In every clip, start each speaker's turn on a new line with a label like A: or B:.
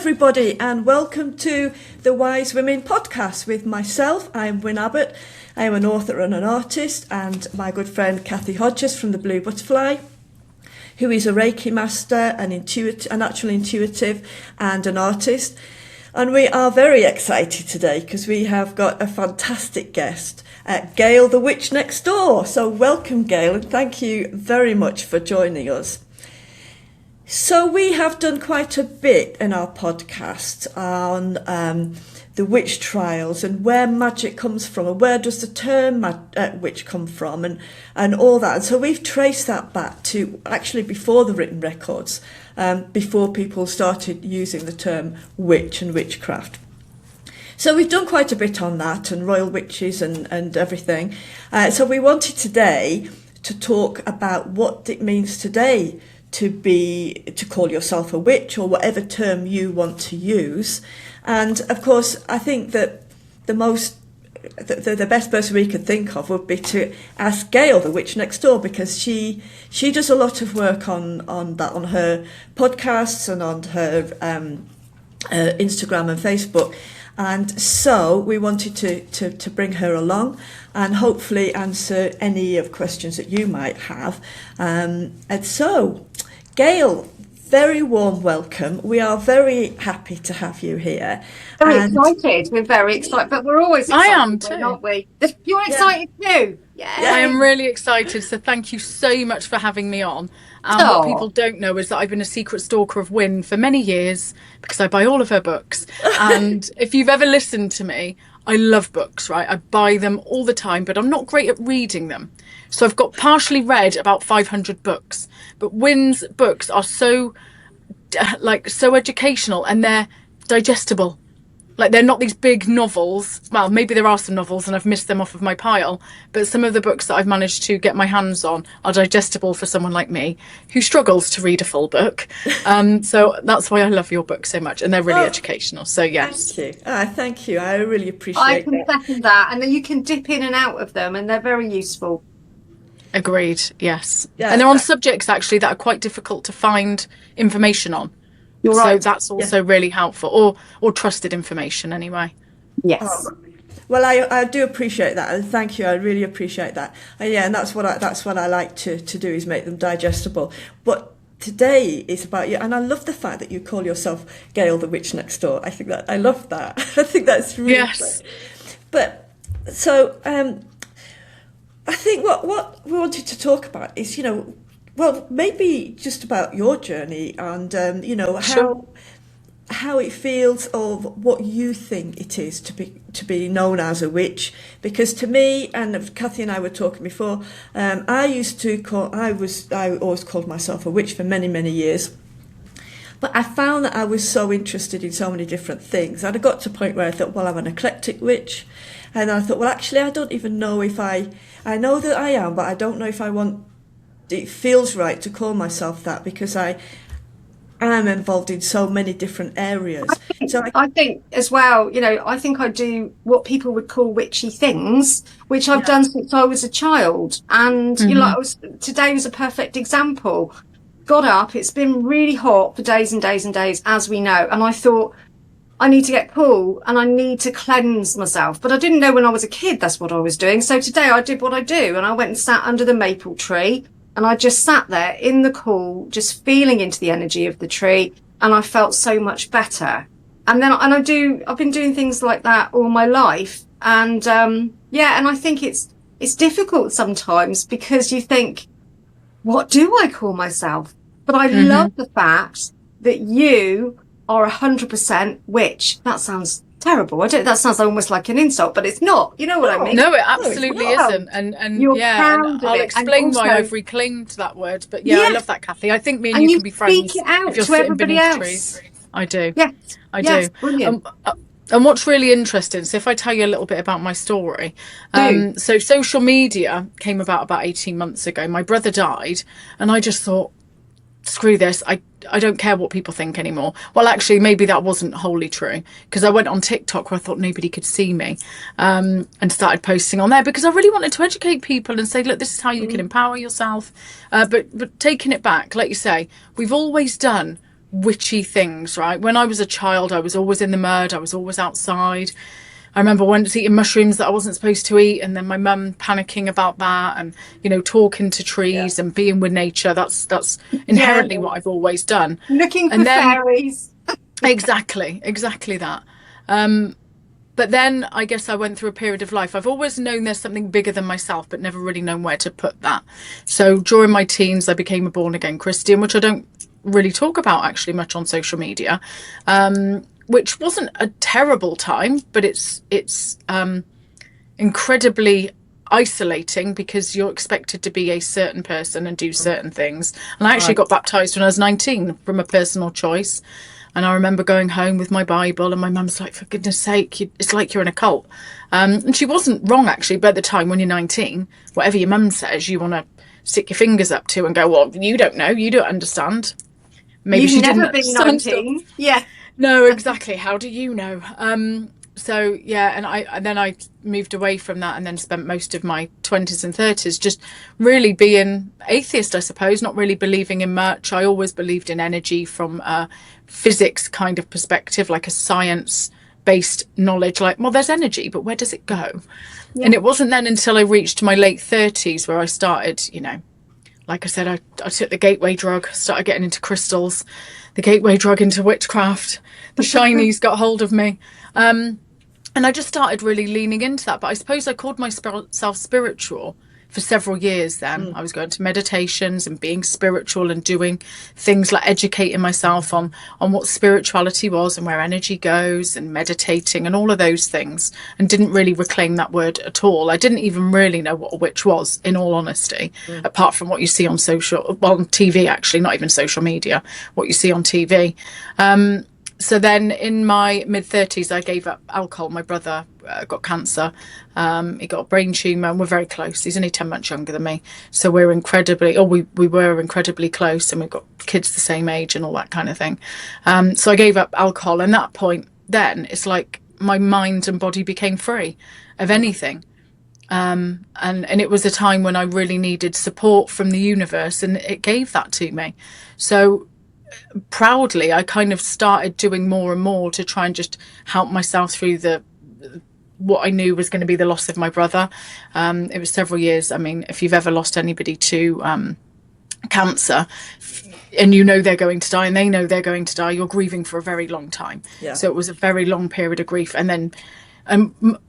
A: everybody, and welcome to the Wise Women podcast with myself. I'm Wyn Abbott. I am an author and an artist, and my good friend Kathy Hodges from the Blue Butterfly, who is a Reiki master, a natural intuitive, and an artist. And we are very excited today because we have got a fantastic guest, Gayle, the witch next door. So welcome, Gayle, and thank you very much for joining us. So we have done quite a bit in our podcast on the witch trials and where magic comes from, and where does the term witch come from, and all that. And so we've traced that back to actually before the written records, before people started using the term witch and witchcraft. So we've done quite a bit on that, and royal witches and everything. So we wanted today to talk about what it means today to call yourself a witch, or whatever term you want to use. And of course, I think that the best person we could think of would be to ask Gayle, the witch next door, because she does a lot of work on that, on her podcasts and on her Instagram and Facebook. And so we wanted to bring her along and hopefully answer any of questions that you might have. And so, Gayle, very warm welcome. We are very happy to have you here.
B: Very excited. We're very excited, but we're always excited.
C: I am too,
B: aren't we? You're excited too.
C: Yeah, I am really excited. So thank you so much for having me on. What people don't know is that I've been a secret stalker of Wyn for many years because I buy all of her books. And if you've ever listened to me, I love books, right? I buy them all the time, but I'm not great at reading them. So I've got partially read about 500 books, but Wyn's books are so educational, and they're digestible. Like, they're not these big novels. Well, maybe there are some novels and I've missed them off of my pile, but some of the books that I've managed to get my hands on are digestible for someone like me who struggles to read a full book. So that's why I love your book so much, and they're really educational. So yes.
A: Thank you. Thank you. I really appreciate
B: I can second that. And then you can dip in and out of them, and they're very useful.
C: Agreed. Yes.
A: Yeah,
C: and they're on subjects actually that are quite difficult to find information on.
B: You're right.
C: So that's also really helpful, or trusted information anyway.
B: Yes.
A: Oh, well, I do appreciate that, and thank you. I really appreciate that. And that's what I like to do, is make them digestible. But today is about you, and I love the fact that you call yourself Gayle, the witch next door. I love that. I think that's really great. But so I think what we wanted to talk about is, well, maybe just about your journey and, how it feels, or what you think it is to be known as a witch. Because to me, and Kathy and I were talking before, I always called myself a witch for many, many years. But I found that I was so interested in so many different things. And I got to a point where I thought, well, I'm an eclectic witch. And I thought, well, actually, I don't even know if I know that I am, but I don't know if it feels right to call myself that, because I am involved in so many different areas.
B: I think as well, I think I do what people would call witchy things, which I've done since I was a child. And, today was a perfect example. Got up, it's been really hot for days and days and days, as we know. And I thought, I need to get cool and I need to cleanse myself. But I didn't know when I was a kid that's what I was doing. So today I did what I do, and I went and sat under the maple tree, and I just sat there in the cool, just feeling into the energy of the tree. And I felt so much better. And then I've been doing things like that all my life. And, and I think it's difficult sometimes, because you think, what do I call myself? But I love the fact that you are 100% witch. That sounds terrible. That sounds almost like an insult, but it's not. You know what I mean?
C: No, it absolutely isn't. And I'll explain why I've reclaimed that word. But I love that, Kathy. I think me and you can be friends.
B: Speak it out
C: if you're
B: to everybody else.
C: Trees. I do.
B: Yes.
C: I do.
B: Brilliant.
C: And what's really interesting, so if I tell you a little bit about my story, so social media came about 18 months ago. My brother died, and I just thought, screw this, I don't care what people think anymore. Well, actually, maybe that wasn't wholly true, because I went on TikTok where I thought nobody could see me, and started posting on there because I really wanted to educate people and say, look, this is how you can empower yourself. But taking it back, like you say, we've always done witchy things, right? When I was a child, I was always in the mud. I was always outside. I remember once eating mushrooms that I wasn't supposed to eat, and then my mum panicking about that, and, you know, talking to trees and being with nature. That's inherently what I've always done.
B: Looking for fairies.
C: Exactly that. But then I guess I went through a period of life. I've always known there's something bigger than myself, but never really known where to put that. So during my teens, I became a born again Christian, which I don't really talk about actually much on social media, which wasn't a terrible time, but it's incredibly isolating because you're expected to be a certain person and do certain things. And I actually got baptized when I was 19 from a personal choice. And I remember going home with my Bible, and my mum's like, for goodness sake, it's like you're in a cult. And she wasn't wrong, actually. But at the time, when you're 19, whatever your mum says, you want to stick your fingers up to and go, well, you don't know, you don't understand. Maybe
B: You've
C: she
B: never
C: didn't
B: been 19.
C: stuff.
B: Yeah.
C: No, exactly. How do you know? So yeah, and then I moved away from that, and then spent most of my 20s and 30s just really being atheist, I suppose, not really believing in much. I always believed in energy from a physics kind of perspective, like a science-based knowledge, like, well, there's energy, but where does it go? Yeah. And it wasn't then until I reached my late 30s where I started, you know, like I said, I took the gateway drug, started getting into crystals, the gateway drug into witchcraft, the shinies got hold of me. And I just started really leaning into that. But I suppose I called myself spiritual for several years then. I was going to meditations and being spiritual and doing things like educating myself on what spirituality was and where energy goes, and meditating and all of those things, and didn't really reclaim that word at all. I didn't even really know what a witch was, in all honesty, apart from what you see on on TV, actually, not even social media, what you see on TV. So then in my mid-30s, I gave up alcohol. My brother got cancer. He got a brain tumour, and we're very close. He's only 10 months younger than me. So we were incredibly close, and we've got kids the same age and all that kind of thing. So I gave up alcohol. And at that point, then it's like my mind and body became free of anything. And it was a time when I really needed support from the universe, and it gave that to me. So proudly, I kind of started doing more and more to try and just help myself through what I knew was going to be the loss of my brother. It was several years. I mean, if you've ever lost anybody to cancer, and you know they're going to die, and they know they're going to die, you're grieving for a very long time. Yeah. So it was a very long period of grief. And then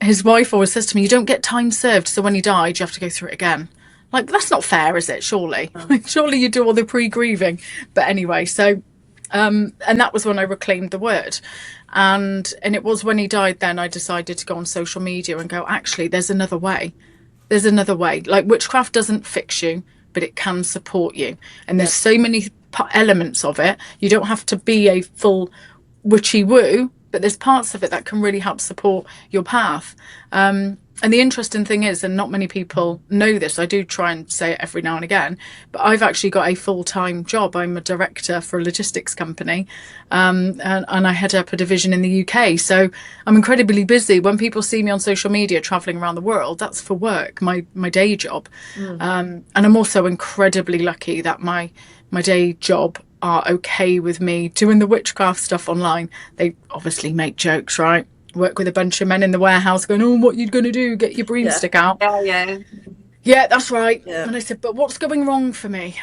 C: his wife always says to me, you don't get time served, so when he died, you have to go through it again. Like, that's not fair, is it? Surely. Surely you do all the pre-grieving. But anyway, so, and that was when I reclaimed the word. And it was when he died, then I decided to go on social media and go, actually, there's another way. There's another way. Like, witchcraft doesn't fix you, but it can support you. And there's so many elements of it. You don't have to be a full witchy woo, but there's parts of it that can really help support your path. And the interesting thing is, and not many people know this, I do try and say it every now and again, but I've actually got a full-time job. I'm a director for a logistics company, and I head up a division in the UK. So I'm incredibly busy. When people see me on social media traveling around the world, that's for work, my day job. And I'm also incredibly lucky that my day job are okay with me doing the witchcraft stuff online. They obviously make jokes, right? Work with a bunch of men in the warehouse going, oh, what are you going to do? Get your broomstick out. Yeah, that's right. Yeah. And I said, but what's going wrong for me?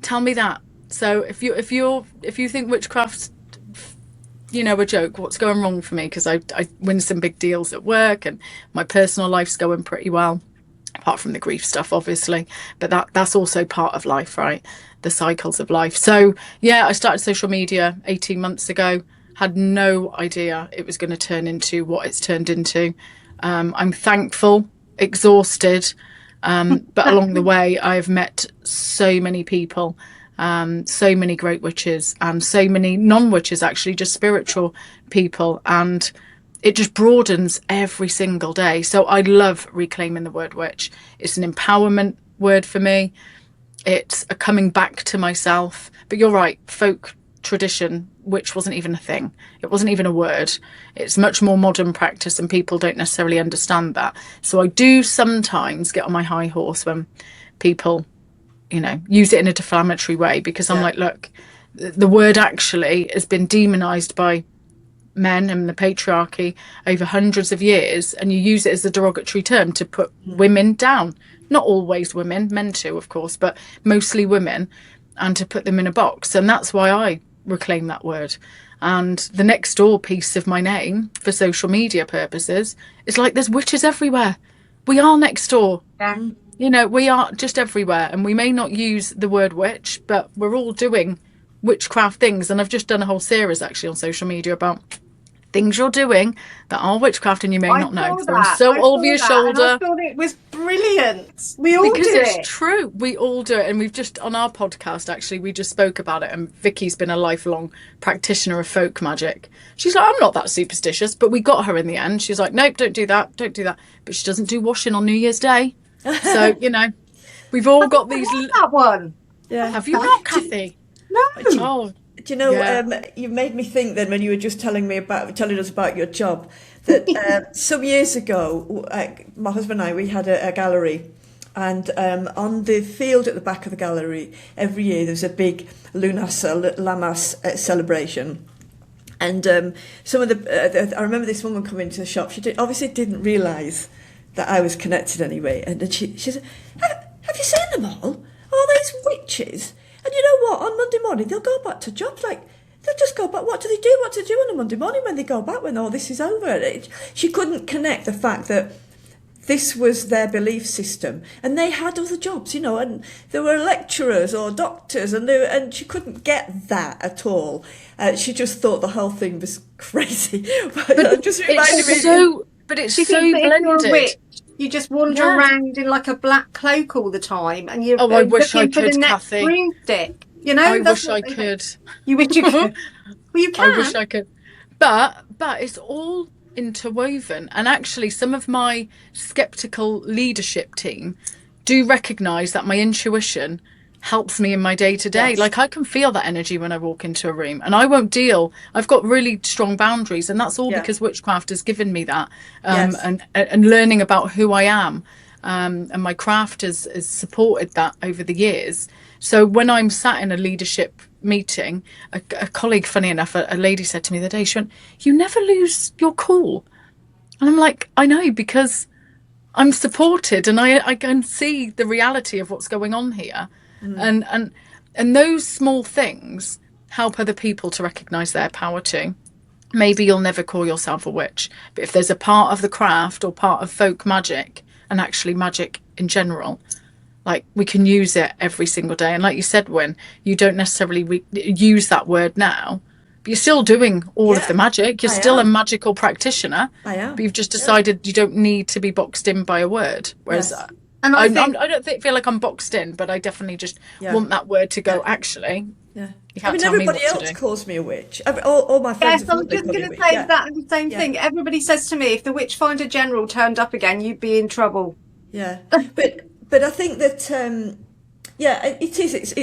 C: Tell me that. So if you think witchcraft's, you know, a joke, what's going wrong for me? Because I win some big deals at work, and my personal life's going pretty well, apart from the grief stuff, obviously. But that's also part of life, right? The cycles of life. So yeah, I started social media 18 months ago. Had no idea it was going to turn into what it's turned into. I'm thankful, exhausted, but along the way I've met so many people, so many great witches, and so many non-witches, actually, just spiritual people, and it just broadens every single day. So I love reclaiming the word witch. It's an empowerment word for me. It's a coming back to myself. But you're right, folk tradition, which wasn't even a thing. It wasn't even a word. It's much more modern practice, and people don't necessarily understand that. So I do sometimes get on my high horse when people, you know, use it in a defamatory way, because I'm like, look, the word actually has been demonized by men and the patriarchy over hundreds of years, and you use it as a derogatory term to put women down. Not always women, men too, of course, but mostly women, and to put them in a box. And that's why I reclaim that word. And the next door piece of my name for social media purposes is like, there's witches everywhere. We are next door.
B: Yeah.
C: You know, we are just everywhere, and we may not use the word witch, but we're all doing witchcraft things. And I've just done a whole series actually on social media about things you're doing that are witchcraft and you may not know. So I'm so over your shoulder.
B: And I thought it was brilliant. We all
C: because
B: do
C: it's
B: it.
C: True. We all do it. And we've just, on our podcast, actually, we just spoke about it. And Vicky's been a lifelong practitioner of folk magic. She's like, I'm not that superstitious, but we got her in the end. She's like, nope, don't do that. Don't do that. But she doesn't do washing on New Year's Day. So, you know, we've all got these.
B: That one.
A: Yeah.
C: Have you not, Kathy?
B: No.
C: Oh.
A: Do you know, you made me think then when you were just telling us about your job, that some years ago, my husband and I, we had a gallery, and on the field at the back of the gallery, every year there's a big Lamas celebration. And some of I remember this woman coming into the shop, she obviously didn't realise that I was connected anyway, and then she said, have you seen them all these witches? And you know what? On Monday morning, they'll go back to jobs. Like, they'll just go back. What do they do? What to do on a Monday morning when they go back, when all this is over? She couldn't connect the fact that this was their belief system. And they had other jobs, you know, and there were lecturers or doctors, and she couldn't get that at all. She just thought the whole thing was crazy. But it just reminded me.
C: But it's
B: She
C: so
B: thinks that if you're a
C: blended.
B: witch, you just wander around in like a black cloak all the time, and you're
C: I wish I
B: looking for
C: could,
B: the next
C: Kathy.
B: broomstick. You know,
C: I wish I could.
B: You wish you could. Well, you can.
C: I wish I could. But it's all interwoven. And actually, some of my skeptical leadership team do recognise that my intuition helps me in my day-to-day.
A: Yes.
C: Like, I can feel that energy when I walk into a room, and I won't deal. I've got really strong boundaries, and that's all because witchcraft has given me that. And learning about who I am, and my craft has supported that over the years. So when I'm sat in a leadership meeting, a colleague, funny enough, a lady said to me the other day, she went, "You never lose your cool." And I'm like, I know, because I'm supported, and I can see the reality of what's going on here. And those small things help other people to recognise their power too. Maybe you'll never call yourself a witch, but if there's a part of the craft or part of folk magic, and actually magic in general, like, we can use it every single day. And like you said, Wyn, you don't necessarily use that word now, but you're still doing all of the magic. You're still a magical practitioner.
A: I am.
C: But you've just decided you don't need to be boxed in by a word. Whereas
B: And I
C: don't feel like I'm boxed in, but I definitely just want that word to go, actually.
A: Yeah.
C: You can't
A: I mean,
C: tell me
A: everybody
C: what to
A: else
C: do.
A: calls me a witch. All my friends.
B: Yes, I was just going to say exactly the same thing. Everybody says to me, if the Witchfinder General turned up again, you'd be in trouble.
A: Yeah, but I think that it is.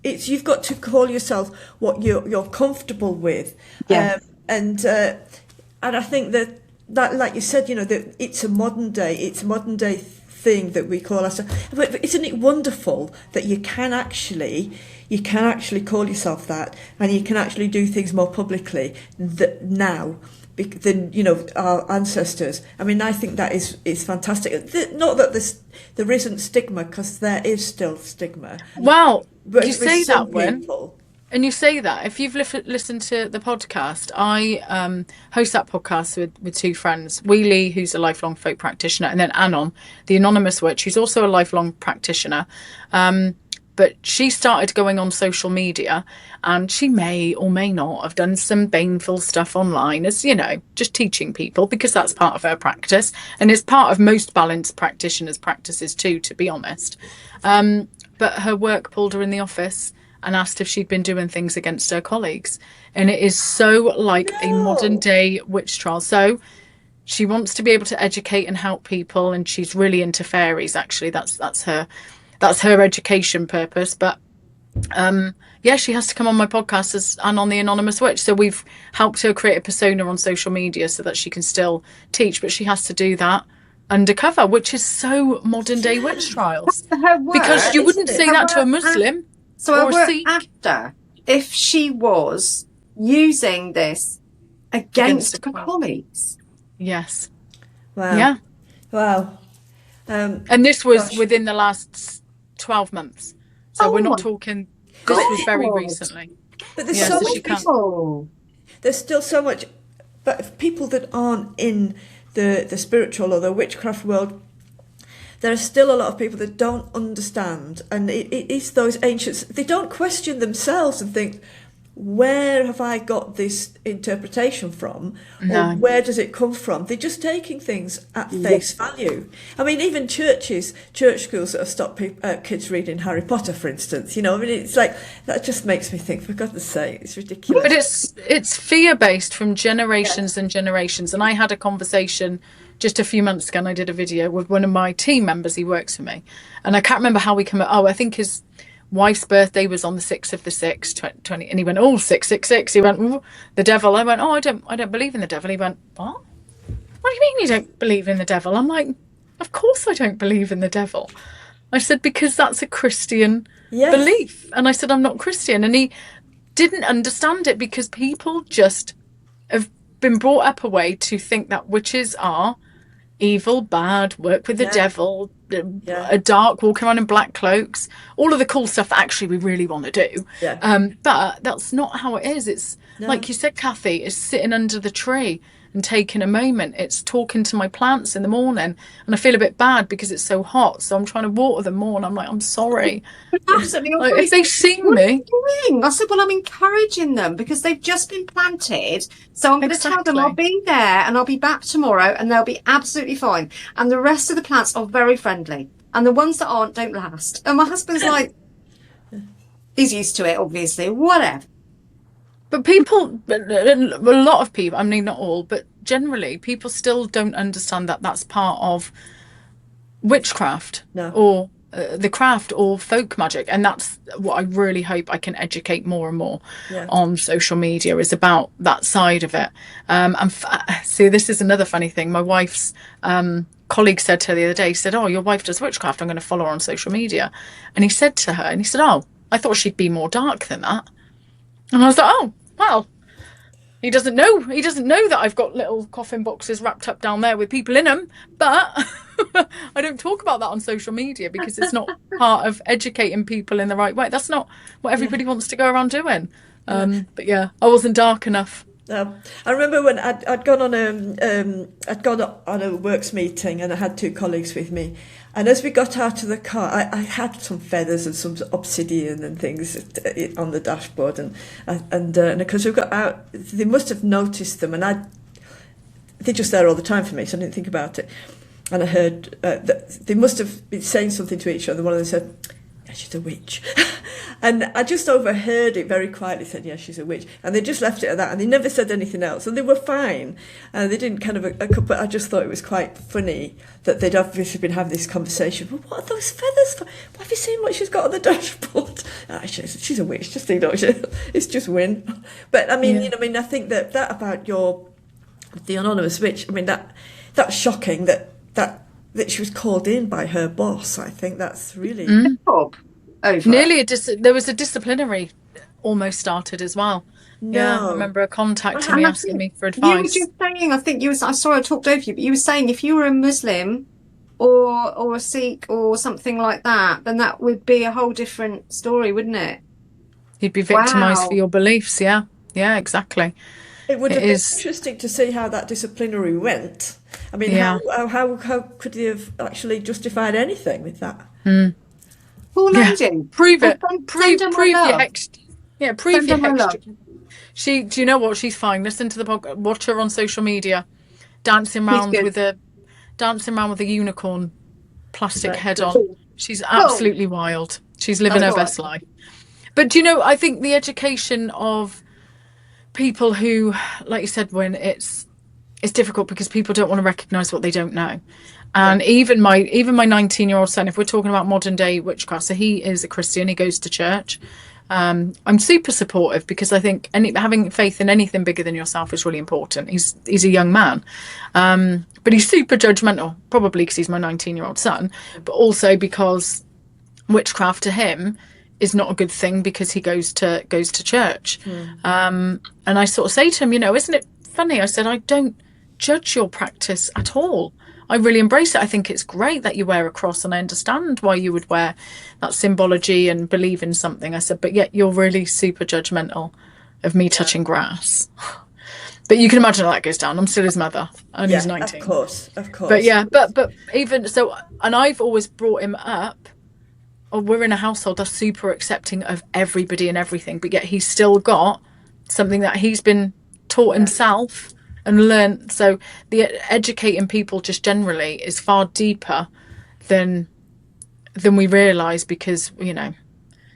A: It's you've got to call yourself what you're comfortable with.
B: Yeah.
A: And I think that like you said, you know, that it's a modern day thing that we call ourselves. But isn't it wonderful that you can actually call yourself that, and you can actually do things more publicly now than, you know, our ancestors. I mean, I think that is fantastic. Not that there isn't stigma, because there is still stigma.
C: Well,
A: But
C: you say that, Wyn.
A: people.
C: And you say that. If you've listened to the podcast, I host that podcast with two friends. Wheelie, who's a lifelong folk practitioner, and then Anon, the anonymous witch, who's also a lifelong practitioner. But she started going on social media, and she may or may not have done some baneful stuff online, as, you know, just teaching people, because that's part of her practice. And it's part of most balanced practitioners' practices too, to be honest. But her work pulled her in the office and asked if she'd been doing things against her colleagues. And it is so like a modern day witch trial. So she wants to be able to educate and help people, and she's really into fairies, actually. That's her education purpose. But she has to come on my podcast and on the Anonymous Witch. So we've helped her create a persona on social media so that she can still teach, but she has to do that undercover, which is so modern day witch trials.
B: Her work,
C: because you wouldn't say that to a Muslim.
B: So her
C: or
B: work
C: Sikh.
B: after if she was using this against her colleagues.
C: Yes.
A: Wow.
C: Yeah.
A: Wow.
C: And this was within the last 12 months. So we're not talking, this was very recently.
A: But there's so much
B: people.
A: There's still so much, but people that aren't in the spiritual or the witchcraft world, there are still a lot of people that don't understand. And it is those ancients, they don't question themselves and think, where have I got this interpretation from?
C: No.
A: Or where does it come from? They're just taking things at face value. I mean, even church schools that have stopped kids reading Harry Potter, for instance. You know, I mean, it's like, that just makes me think, for goodness sake, it's ridiculous.
C: But it's fear-based from generations and generations. And I had a conversation just a few months ago, and I did a video with one of my team members. He works for me. And I can't remember how we come up. Oh, I think his wife's birthday was on the 6th of the 6th, 20, and he went, oh, 666. He went, ooh, the devil. I went, oh, I don't believe in the devil. He went, what? What do you mean you don't believe in the devil? I'm like, of course I don't believe in the devil. I said, because that's a Christian belief. And I said, I'm not Christian. And he didn't understand it, because people just have been brought up a way to think that witches are evil, bad, work with the devil, a dark, walking around in black cloaks, all of the cool stuff that actually we really want to do. But that's not how it is. It's like you said, Kathy, it's sitting under the tree and taking a moment. It's talking to my plants in the morning, and I feel a bit bad because it's so hot, so I'm trying to water them more, and I'm like, I'm sorry.
B: Absolutely.
C: Like, if they see me,
B: I said, well, I'm encouraging them because they've just been planted, so I'm going to tell them I'll be there and I'll be back tomorrow, and they'll be absolutely fine. And the rest of the plants are very friendly, and the ones that aren't don't last. And my husband's like, he's used to it, obviously, whatever.
C: But people, a lot of people, I mean, not all, but generally, people still don't understand that that's part of witchcraft or the craft or folk magic. And that's what I really hope I can educate more and more on social media, is about that side of it. And see, this is another funny thing. My wife's colleague said to her the other day, he said, oh, your wife does witchcraft, I'm going to follow her on social media. And he said to her, and he said, oh, I thought she'd be more dark than that. And I was like, oh, well, he doesn't know that I've got little coffin boxes wrapped up down there with people in them. But I don't talk about that on social media, because it's not part of educating people in the right way. That's not what everybody wants to go around doing. But yeah, I wasn't dark enough.
A: I remember when I'd gone on a works meeting, and I had two colleagues with me. And as we got out of the car, I had some feathers and some obsidian and things on the dashboard, and because we got out, they must have noticed them, and they're just there all the time for me, so I didn't think about it. And I heard that they must have been saying something to each other. One of them said, yeah, she's a witch. And I just overheard it very quietly, said, yeah, she's a witch. And they just left it at that, and they never said anything else. And they were fine. And they didn't kind of, but I just thought it was quite funny that they'd obviously been having this conversation. Well, what are those feathers for? Well, have you seen what she's got on the dashboard? She's a witch, just, you know, it's just win. But I mean, you know, I mean, I think that about the anonymous witch, I mean, that's shocking that she was called in by her boss. I think that's really
C: nearly there was a disciplinary almost started as well.
A: No.
C: Yeah, I remember a contacting me, asking me for advice.
B: You were just saying, I think I saw I talked over you, but you were saying if you were a Muslim or a Sikh or something like that, then that would be a whole different story, wouldn't it?
C: You'd be victimised for your beliefs. Yeah, exactly.
A: It would have been interesting to see how that disciplinary went. I mean, how could they have actually justified anything with that?
B: Poor lady.
C: Prove it. Prove your extra. Yeah, prove your extra. Do you know what? She's fine. Listen to the podcast. Watch her on social media, dancing around with a unicorn plastic head on. She's absolutely wild. She's living her best life. But do you know? I think the education of people who, like you said, when it's difficult because people don't want to recognise what they don't know. And even my 19-year-old son, if we're talking about modern day witchcraft, so he is a Christian, he goes to church. I'm super supportive because I think having faith in anything bigger than yourself is really important. He's a young man, but he's super judgmental, probably because he's my 19-year-old son, but also because witchcraft to him is not a good thing because he goes to church. And I sort of say to him, isn't it funny? I said, I don't judge your practice at all. I really embrace it. I think it's great that you wear a cross, and I understand why you would wear that symbology and believe in something. I said, but yet you're really super judgmental of me touching grass. But you can imagine how that goes down. I'm still his mother, and he's 19.
A: Of course.
C: But yeah, but even so, and I've always brought him up. We're in a household that's super accepting of everybody and everything, but yet he's still got something that he's been taught himself and learned. So the educating people just generally is far deeper than we realise, because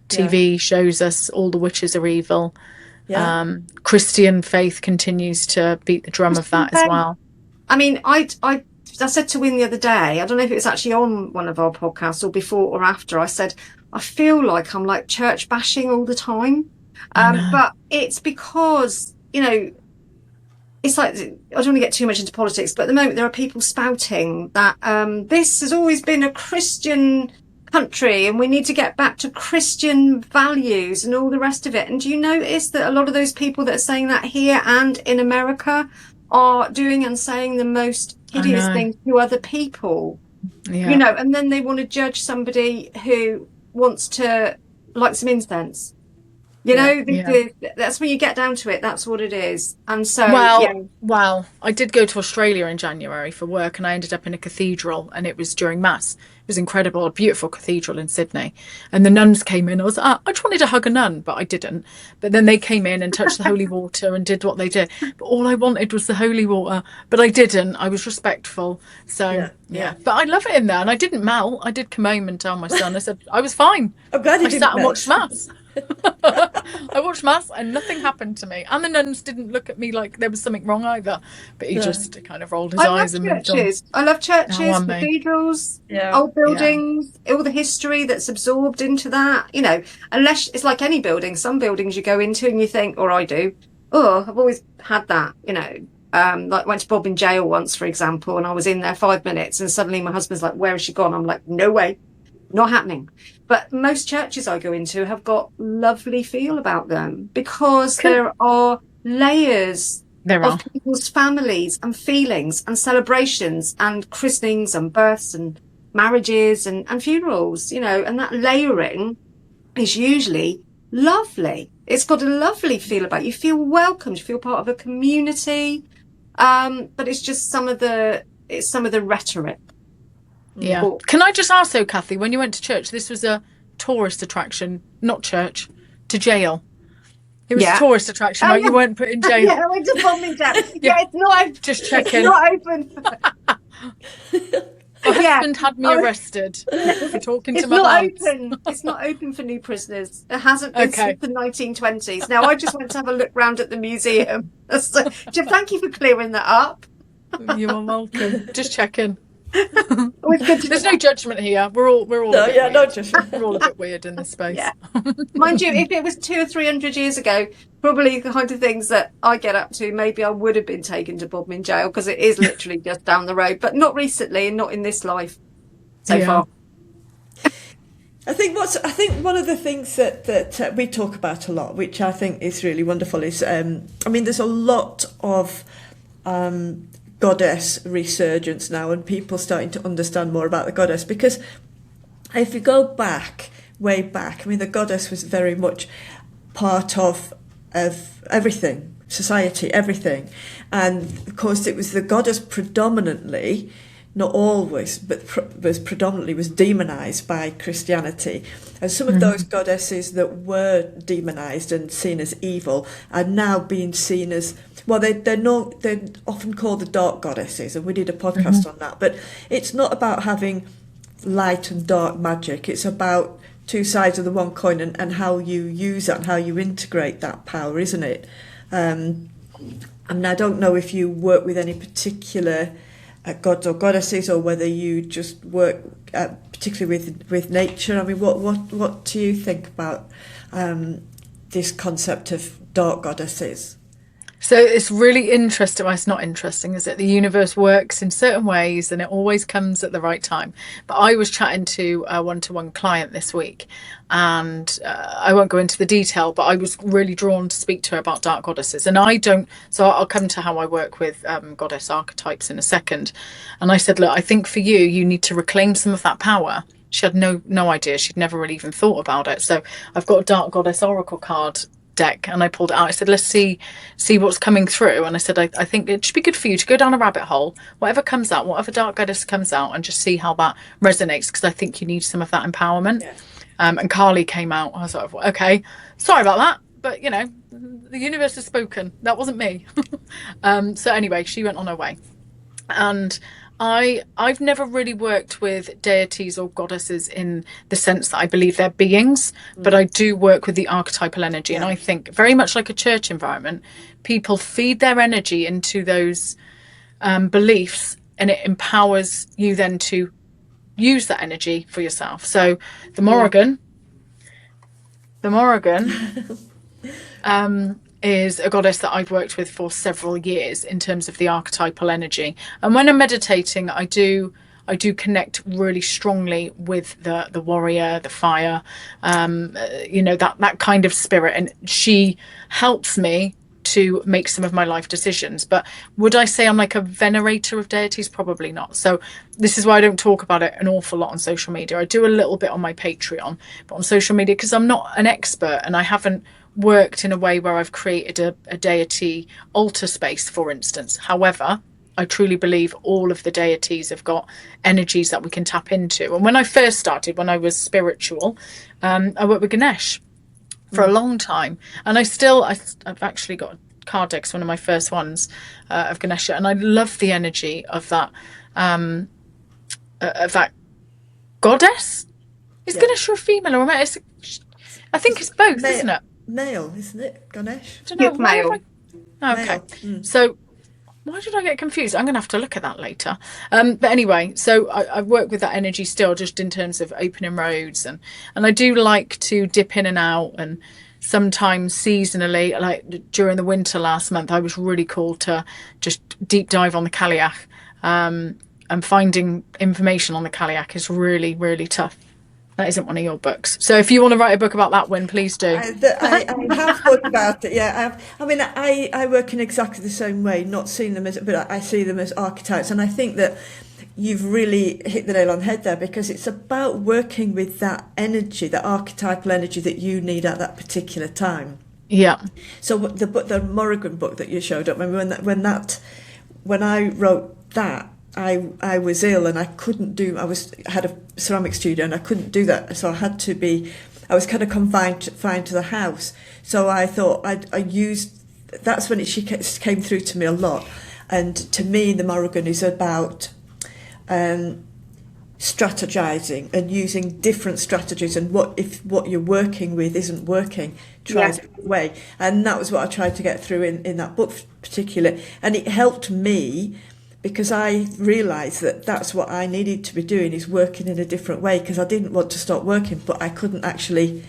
C: TV shows us all the witches are evil. Christian faith continues to beat the drum of that as well.
B: I mean, I said to Win the other day, I don't know if it was actually on one of our podcasts or before or after, I said, I feel like I'm like church bashing all the time. But it's because, it's like, I don't want to get too much into politics, but at the moment there are people spouting that this has always been a Christian country and we need to get back to Christian values and all the rest of it. And do you notice that a lot of those people that are saying that here and in America are doing and saying the most hideous things to other people? And then they want to judge somebody who wants to light some incense. That's when you get down to it. That's what it is. And so,
C: well, I did go to Australia in January for work, and I ended up in a cathedral, and it was during Mass. It was incredible, a beautiful cathedral in Sydney. And the nuns came in. I was I just wanted to hug a nun, but I didn't. But then they came in and touched the holy water and did what they did. But all I wanted was the holy water, but I didn't. I was respectful. So, yeah. But I love it in there, and I didn't melt. I did come home and tell my son, I said, I was fine.
A: I'm glad you
C: I
A: didn't
C: sat and
A: melt.
C: watched Mass. I watched Mass and nothing happened to me, and the nuns didn't look at me like there was something wrong either, but he just kind of rolled his eyes and moved on.
B: I love churches, cathedrals, old buildings, all the history that's absorbed into that, unless it's like any building. Some buildings you go into and you think, or I do, I've always had that, like went to Bodmin Jail once, for example, and I was in there 5 minutes and suddenly my husband's like, where has she gone? I'm like, no way, not happening. But most churches I go into have got lovely feel about them because there are layers of people's families and feelings and celebrations and christenings and births and marriages and funerals, and that layering is usually lovely. It's got a lovely feel about it. You feel welcomed, you feel part of a community. But it's just some of the rhetoric.
C: Yeah. Can I just ask though, Kathy, when you went to church, this was a tourist attraction, not church, to jail. It was a tourist attraction, right? You weren't put in jail.
B: Yeah, I went to Bodmin Jail. It's not open.
C: Just checking.
B: It's not open.
C: My husband had me arrested for talking to my
B: open. It's not open for new prisoners. It hasn't been since the 1920s. Now, I just went to have a look round at the museum. So, thank you for clearing that up.
C: You are welcome. Just checking.
B: Always good to
C: There's no judgment here. We're all no judgment. We're all a bit weird in this space.
B: Yeah. Mind you, if it was 200 or 300 years ago, probably the kind of things that I get up to, maybe I would have been taken to Bodmin Jail because it is literally just down the road, but not recently and not in this life so far.
A: I think one of the things that we talk about a lot, which I think is really wonderful, is there's a lot of goddess resurgence now, and people starting to understand more about the goddess, because if you go way back, the goddess was very much part of everything, society, everything, and of course it was the goddess predominantly, not always, but was demonized by Christianity, and some of those goddesses that were demonized and seen as evil are now being seen as, well, they're often called the dark goddesses, and we did a podcast on that. But it's not about having light and dark magic. It's about two sides of the one coin and how you use that and how you integrate that power, isn't it? I don't know if you work with any particular gods or goddesses, or whether you just work particularly with nature. What do you think about this concept of dark goddesses?
C: So it's really interesting. Well, it's not interesting, is it? The universe works in certain ways and it always comes at the right time. But I was chatting to a one-to-one client this week, and I won't go into the detail, but I was really drawn to speak to her about dark goddesses. And I don't, so I'll come to how I work with goddess archetypes in a second. And I said, look, I think for you, you need to reclaim some of that power. She had no idea. She'd never really even thought about it. So I've got a dark goddess oracle card deck, and I pulled it out. I said, let's see what's coming through. And I said, I think it should be good for you to go down a rabbit hole, whatever comes out, whatever dark goddess comes out, and just see how that resonates, because I think you need some of that empowerment. Yeah. And Carly came out. I was like, okay, sorry about that, but you know, the universe has spoken. That wasn't me. So anyway, she went on her way. And I've never really worked with deities or goddesses in the sense that I believe they're beings, but I do work with the archetypal energy. Yeah. And I think very much like a church environment, people feed their energy into those beliefs, and it empowers you then to use that energy for yourself. So the Morrigan is a goddess that I've worked with for several years in terms of the archetypal energy. And when I'm meditating, I do connect really strongly with the warrior, the fire, you know, that kind of spirit. And she helps me to make some of my life decisions. But would I say I'm like a venerator of deities? Probably not. So this is why I don't talk about it an awful lot on social media. I do a little bit on my Patreon, but on social media, because I'm not an expert and I haven't worked in a way where I've created a deity altar space, for instance. However, I truly believe all of the deities have got energies that we can tap into. And when I first started, when I was spiritual, I worked with Ganesh for a long time. And I've actually got a card deck, one of my first ones of Ganesha. And I love the energy of that goddess. Is Ganesha a female or a male? I think it's both, isn't it?
A: Male, isn't it, Ganesh?
B: I don't know. Male.
C: Okay. So why did I get confused? I'm going to have to look at that later. But anyway, so I work with that energy still, just in terms of opening roads. And I do like to dip in and out, and sometimes seasonally, like during the winter last month, I was really called to just deep dive on the Kaliach. And finding information on the Kaliach is really, really tough. That isn't one of your books. So if you want to write a book about that one, please do.
A: I have thought about it, yeah. I mean, I work in exactly the same way, not seeing them as, but I see them as archetypes. And I think that you've really hit the nail on the head there, because it's about working with that energy, that archetypal energy that you need at that particular time.
C: Yeah.
A: So the Morrigan book that you showed up, when I wrote that, I was ill and I had a ceramic studio and I couldn't do that, so I was kind of confined to the house. So I thought I used, that's when she came through to me a lot. And to me, the Morrigan is about strategizing and using different strategies, and what you're working with isn't working, try a different way. And that was what I tried to get through in that book particularly, and it helped me, because I realised that that's what I needed to be doing, is working in a different way, because I didn't want to stop working, but I couldn't actually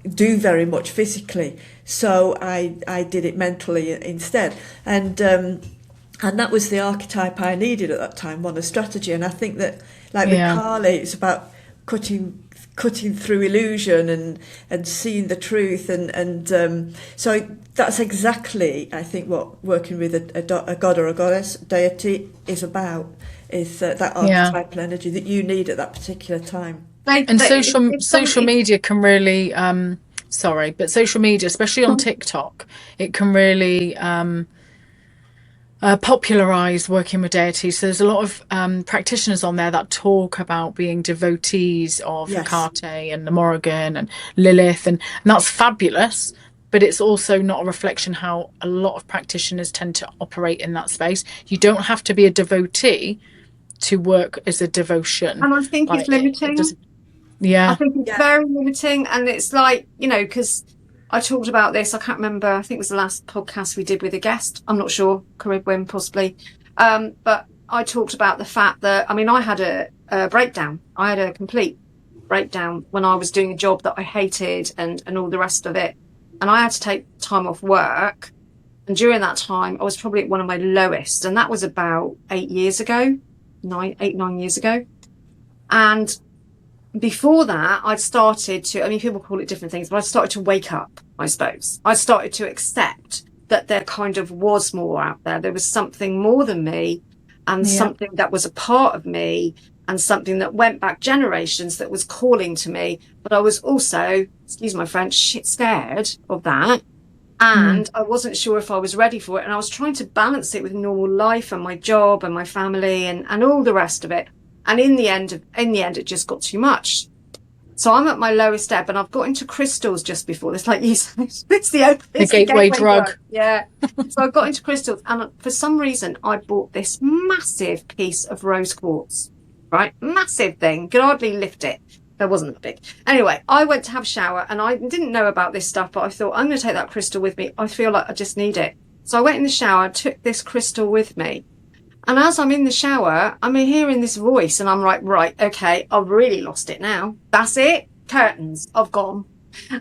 A: do very much physically. So I did it mentally instead. And that was the archetype I needed at that time, a strategy. And I think that, like with Carly, it's about cutting through illusion and seeing the truth. And so that's exactly, I think, what working with a god or a goddess, deity, is about, is that archetypal energy that you need at that particular time.
C: And social media can really, social media, especially on TikTok, it can really popularize working with deities. So there's a lot of practitioners on there that talk about being devotees of Hecate and the Morrigan and Lilith, and that's fabulous. But it's also not a reflection how a lot of practitioners tend to operate in that space. You don't have to be a devotee to work as a devotion.
B: And I think it's limiting. I think it's very limiting. And it's like, because I talked about this, I can't remember, I think it was the last podcast we did with a guest. I'm not sure, Caribbean possibly. But I talked about the fact that, I had a breakdown. I had a complete breakdown when I was doing a job that I hated and all the rest of it. And I had to take time off work And during that time, I was probably at one of my lowest. And that was about 8 years ago, 9 years ago. And before that, I'd started to, I mean, people call it different things, but I started to wake up, I suppose. I started to accept that there kind of was more out there. There was something more than me, and something that was a part of me, and something that went back generations that was calling to me. But I was also, excuse my French, shit scared of that. And I wasn't sure if I was ready for it. And I was trying to balance it with normal life and my job and my family and all the rest of it. And in the end, it just got too much. So I'm at my lowest ebb, and I've got into crystals just before this. Like you said, it's the
C: gateway drug.
B: Yeah. So I got into crystals, and for some reason, I bought this massive piece of rose quartz, right? Massive thing. Could hardly lift it. That wasn't that big. Anyway, I went to have a shower, and I didn't know about this stuff, but I thought, I'm going to take that crystal with me. I feel like I just need it. So I went in the shower, took this crystal with me. And as I'm in the shower, I'm hearing this voice, and I'm like, right, okay, I've really lost it now. That's it. Curtains. I've gone.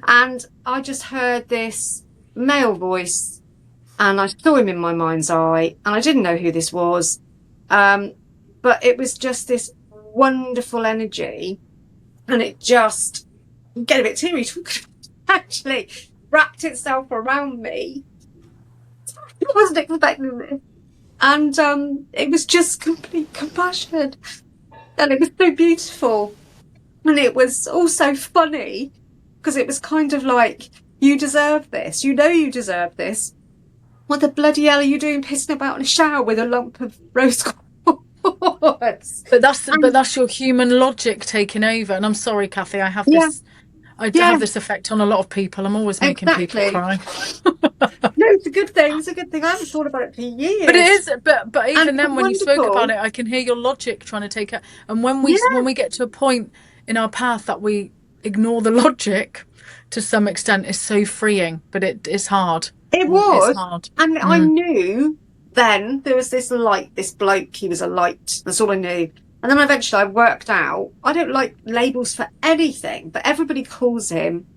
B: And I just heard this male voice, and I saw him in my mind's eye, and I didn't know who this was. But it was just this wonderful energy, and it just, get a bit teary talking, actually wrapped itself around me. I wasn't expecting this. And it was just complete compassion. And it was so beautiful. And it was also funny, because it was kind of like, you deserve this. You know you deserve this. What the bloody hell are you doing pissing about in a shower with a lump of rose quartz?
C: But that's your human logic taking over. And I'm sorry, Kathy, I have this. I have this effect on a lot of people. I'm always making people cry.
B: No, it's a good thing. It's a good thing. I haven't thought about it for years.
C: But it is. But even then, when you spoke about it, I can hear your logic trying to take it. And when we get to a point in our path that we ignore the logic, to some extent, is so freeing. But it is hard.
B: It was.
C: It's hard.
B: And I knew then there was this light. This bloke. He was a light. That's all I knew. And then eventually I worked out, I don't like labels for anything, but everybody calls him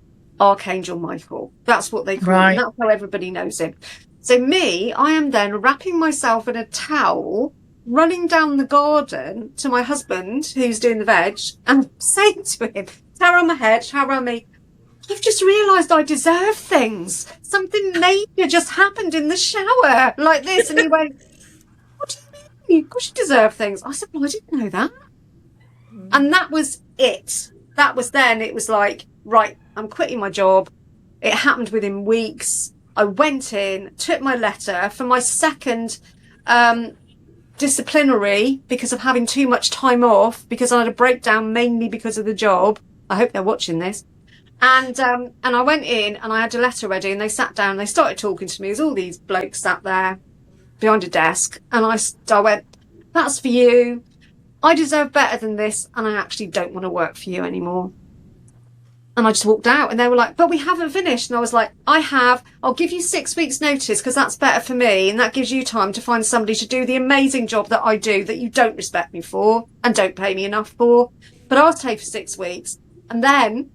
B: Archangel Michael. That's what they call him. That's how everybody knows him. So me, I am then wrapping myself in a towel, running down the garden to my husband, who's doing the veg, and saying to him, tower on my head, shower on me, I've just realised I deserve things. Something major just happened in the shower, like this. And he went, what do you mean? Of course you deserve things. I said, well, I didn't know that. And that was it. That was then. It was like, right, I'm quitting my job. It happened within weeks. I went in, took my letter for my second disciplinary because of having too much time off, because I had a breakdown mainly because of the job. I hope they're watching this. And I went in and I had a letter ready, and they sat down, they started talking to me. There's all these blokes sat there behind a desk, and I went, that's for you. I deserve better than this, and I actually don't want to work for you anymore. And I just walked out, and they were like, but we haven't finished. And I was like, I have. I'll give you 6 weeks notice, because that's better for me, and that gives you time to find somebody to do the amazing job that I do, that you don't respect me for and don't pay me enough for. But I'll stay for 6 weeks. And then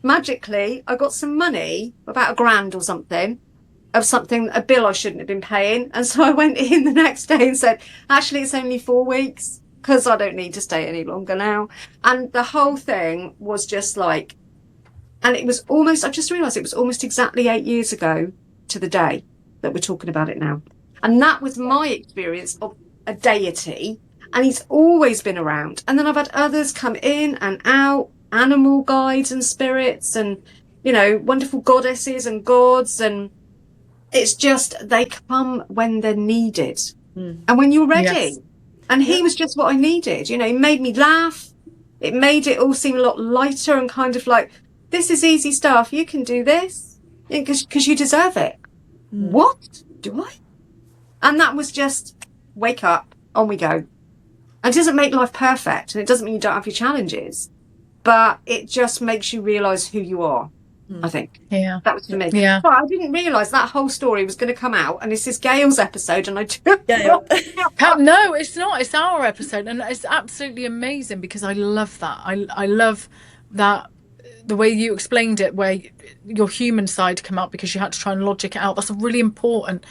B: magically I got some money, about £1,000 or something, of something, a bill I shouldn't have been paying. And so I went in the next day and said, actually, it's only 4 weeks, because I don't need to stay any longer now. And the whole thing was just like, and it was almost, I just realised it was almost exactly 8 years ago to the day that we're talking about it now. And that was my experience of a deity. And he's always been around. And then I've had others come in and out, animal guides and spirits, and, you know, wonderful goddesses and gods, and it's just, they come when they're needed and when you're ready. Yes. And he was just what I needed. You know, he made me laugh. It made it all seem a lot lighter and kind of like, this is easy stuff. You can do this because you deserve it. What? Do I? And that was just, wake up, on we go. And it doesn't make life perfect, and it doesn't mean you don't have your challenges, but it just makes you realise who you are. I think. Yeah. That was for me.
C: Yeah.
B: But I didn't realise that whole story was going to come out, and this is Gayle's episode, and I took
A: Gayle.
C: No, it's not. It's our episode, and it's absolutely amazing, because I love that. I love that the way you explained it, where your human side came out because you had to try and logic it out, that's a really important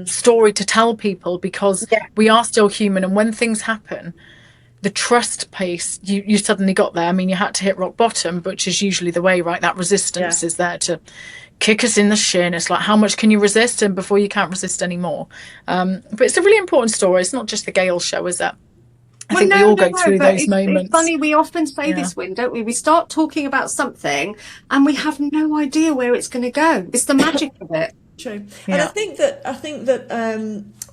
C: story to tell people, because we are still human, and when things happen, the trust piece, you suddenly got there. I mean, you had to hit rock bottom, which is usually the way, right? That resistance is there to kick us in the shin. It's like, how much can you resist, and before you can't resist anymore. But it's a really important story. It's not just the Gayle show, is that? I think we all go through those moments.
B: It's funny, we often say this, Win, don't we? We start talking about something and we have no idea where it's going to go. It's the magic of it.
A: True. And I think that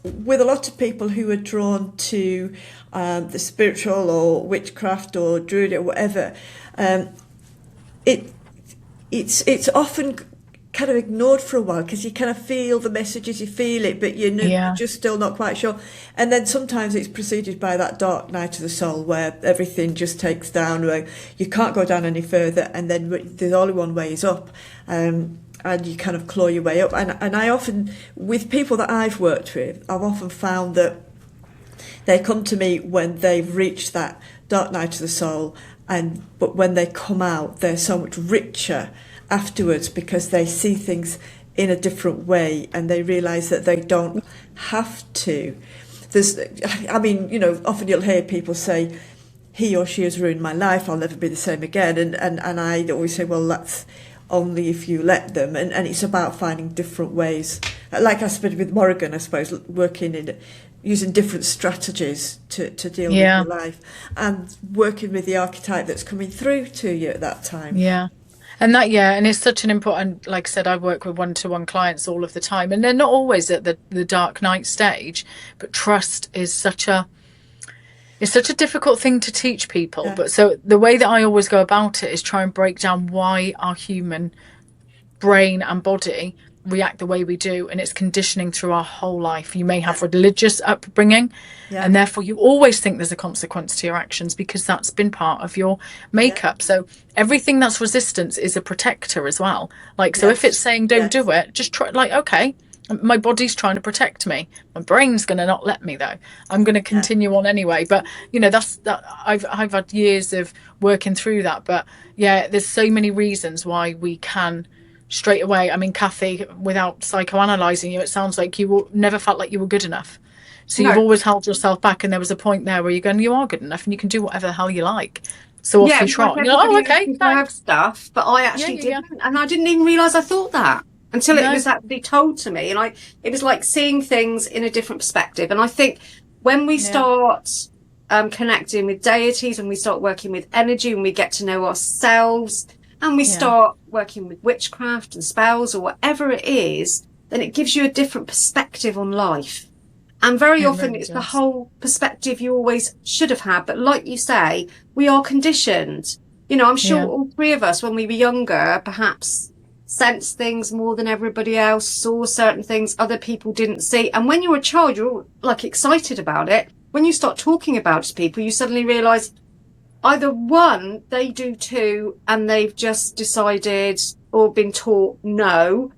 A: with a lot of people who are drawn to the spiritual or witchcraft or druid or whatever, it's often kind of ignored for a while, because you kind of feel the messages, you feel it, but you're just still not quite sure. And then sometimes it's preceded by that dark night of the soul, where everything just takes down, where you can't go down any further, and then there's only one way is up, and you kind of claw your way up. And I often, with people that I've worked with, I've often found that they come to me when they've reached that dark night of the soul, but when they come out, they're so much richer afterwards, because they see things in a different way, and they realise that they don't have to. Often you'll hear people say, he or she has ruined my life, I'll never be the same again, and I always say, well, that's only if you let them, and it's about finding different ways, like I said with Morrigan, I suppose, using different strategies to deal with your life, and working with the archetype that's coming through to you at that time.
C: And it's such an important, like I said, I work with one-to-one clients all of the time, and they're not always at the dark night stage, but trust is such a difficult thing to teach people. But so the way that I always go about it is try and break down why our human brain and body react the way we do, and it's conditioning through our whole life. You may have religious upbringing, and therefore you always think there's a consequence to your actions, because that's been part of your makeup. So everything that's resistance is a protector as well. Like, so if it's saying don't do it, just try, like, okay, my body's trying to protect me, my brain's going to not let me though, I'm going to continue on anyway. But I've had years of working through that, but there's so many reasons why we can straight away. I mean, Kathy, without psychoanalyzing you, it sounds like you never felt like you were good enough. So you've always held yourself back, and there was a point there where you're going, you are good enough and you can do whatever the hell you like. So off you trot. You're like, oh, okay, thanks.
B: Stuff, but I actually didn't, and I didn't even realise I thought that until it was actually told to me, and it was like seeing things in a different perspective. And I think when we start connecting with deities, and we start working with energy, and we get to know ourselves, and we start working with witchcraft and spells or whatever it is, then it gives you a different perspective on life. And very often it's the whole perspective you always should have had. But like you say, we are conditioned. I'm sure all three of us, when we were younger, perhaps sensed things more than everybody else, saw certain things other people didn't see. And when you're a child, you're all, like, excited about it. When you start talking about it to people, you suddenly realise either one, they do too, and they've just decided or been taught no,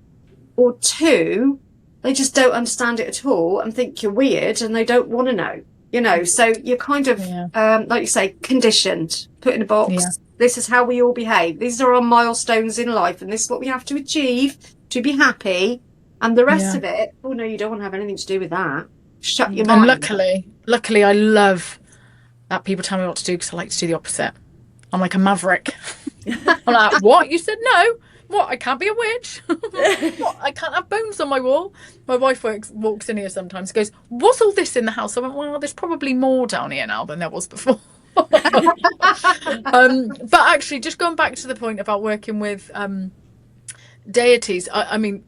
B: or two, they just don't understand it at all and think you're weird and they don't want to know, so you're kind of, like you say, conditioned, put in a box. Yeah. This is how we all behave. These are our milestones in life, and this is what we have to achieve to be happy. And the rest of it, oh no, you don't want to have anything to do with that. Shut your mind.
C: And luckily, I love that people tell me what to do, because I like to do the opposite. I'm like a maverick. I'm like, what? You said no? What? I can't be a witch? What? I can't have bones on my wall? My wife walks in here sometimes, goes, what's all this in the house? I went, well, there's probably more down here now than there was before. But actually, just going back to the point about working with deities, I mean,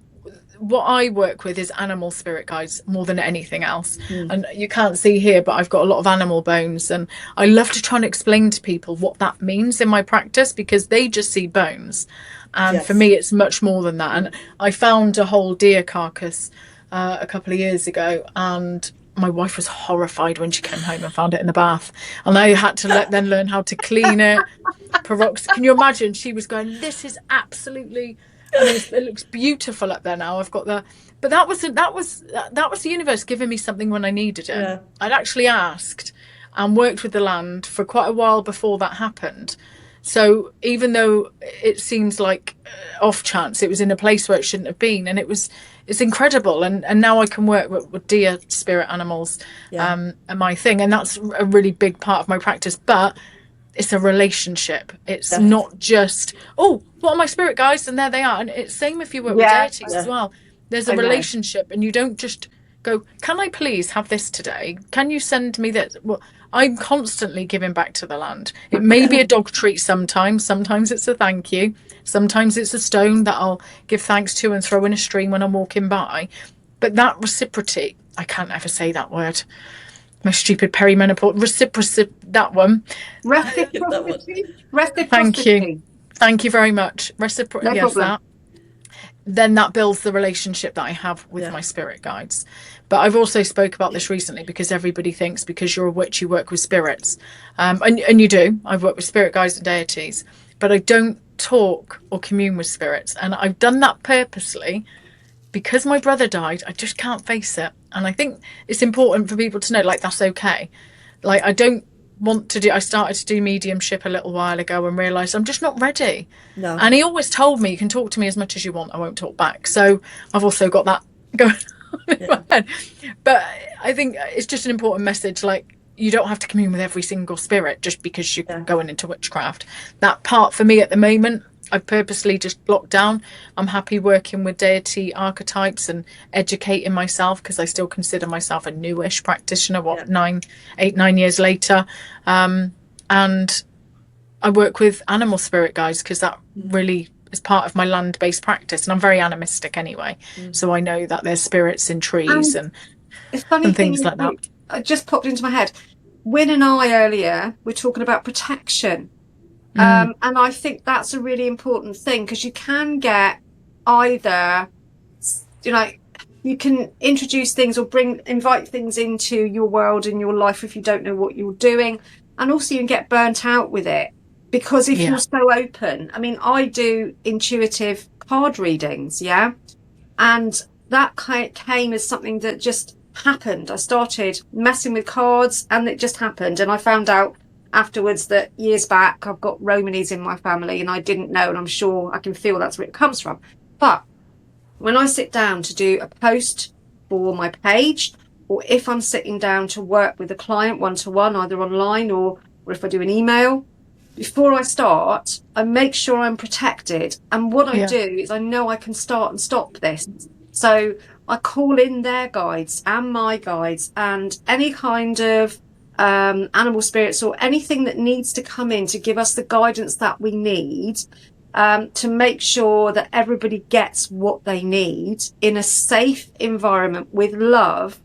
C: what I work with is animal spirit guides more than anything else. And you can't see here, but I've got a lot of animal bones, and I love to try and explain to people what that means in my practice, because they just see bones, and for me it's much more than that. And I found a whole deer carcass a couple of years ago, and my wife was horrified when she came home and found it in the bath, and I had to then learn how to clean it. Can you imagine? She was going, this is absolutely, I mean, it looks beautiful up there now. I've got but that was the universe giving me something when I needed it. I'd actually asked and worked with the land for quite a while before that happened So even though it seems like off chance, it was in a place where it shouldn't have been, and it's incredible. And now I can work with deer spirit animals, and my thing, and that's a really big part of my practice. But it's a relationship. It's not just, oh, what are my spirit guides? And there they are. And it's same if you work with deities as well. There's a relationship, and you don't just go, can I please have this today? Can you send me that? Well, I'm constantly giving back to the land. It may be a dog treat sometimes. Sometimes it's a thank you. Sometimes it's a stone that I'll give thanks to and throw in a stream when I'm walking by. But that reciprocity, I can't ever say that word. My stupid perimenopause, reciprocity, that one.
B: Reciprocity.
C: Thank you. Thank you very much. Reciprocity, yes, that. Then that builds the relationship that I have with my spirit guides. But I've also spoke about this recently because everybody thinks because you're a witch, you work with spirits. And you do. I've worked with spirit guides and deities. But I don't talk or commune with spirits. And I've done that purposely because my brother died. I just can't face it. And I think it's important for people to know, like, that's okay. Like, I don't want to do, I started to do mediumship a little while ago and realised I'm just not ready.
A: No.
C: And he always told me, you can talk to me as much as you want, I won't talk back. So I've also got that going on in my head. But I think it's just an important message, like, you don't have to commune with every single spirit just because you're going into witchcraft. That part for me at the moment, I've purposely just blocked down. I'm happy working with deity archetypes and educating myself because I still consider myself a newish practitioner, 9 years later. And I work with animal spirit guides because that really is part of my land-based practice. And I'm very animistic anyway. So I know that there's spirits in trees and things like that.
B: It just popped into my head. Win and I earlier were talking about protection. And I think that's a really important thing because you can get either, you can introduce things or invite things into your world and your life if you don't know what you're doing. And also you can get burnt out with it because if you're so open, I mean, I do intuitive card readings. And that came as something that just happened. I started messing with cards and it just happened. And I found out afterwards that years back I've got Romanies in my family and I didn't know, and I'm sure I can feel that's where it comes from. But when I sit down to do a post for my page, or if I'm sitting down to work with a client one-to-one, either online or if I do an email, before I start, I make sure I'm protected. And what I do is I know I can start and stop this. So I call in their guides and my guides and any kind of animal spirits or anything that needs to come in to give us the guidance that we need to make sure that everybody gets what they need in a safe environment with love.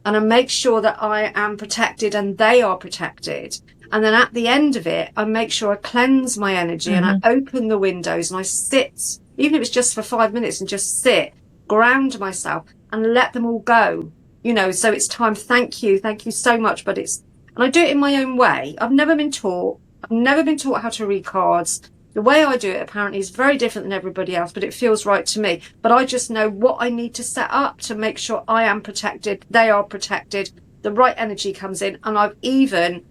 B: And I make sure that I am protected and they are protected. And then at the end of it, I make sure I cleanse my energy and I open the windows and I sit, even if it's just for 5 minutes, and just sit, ground myself and let them all go. So it's time. Thank you so much. But and I do it in my own way. I've never been taught how to read cards. The way I do it apparently is very different than everybody else, but it feels right to me. But I just know what I need to set up to make sure I am protected, they are protected, the right energy comes in. And I've even,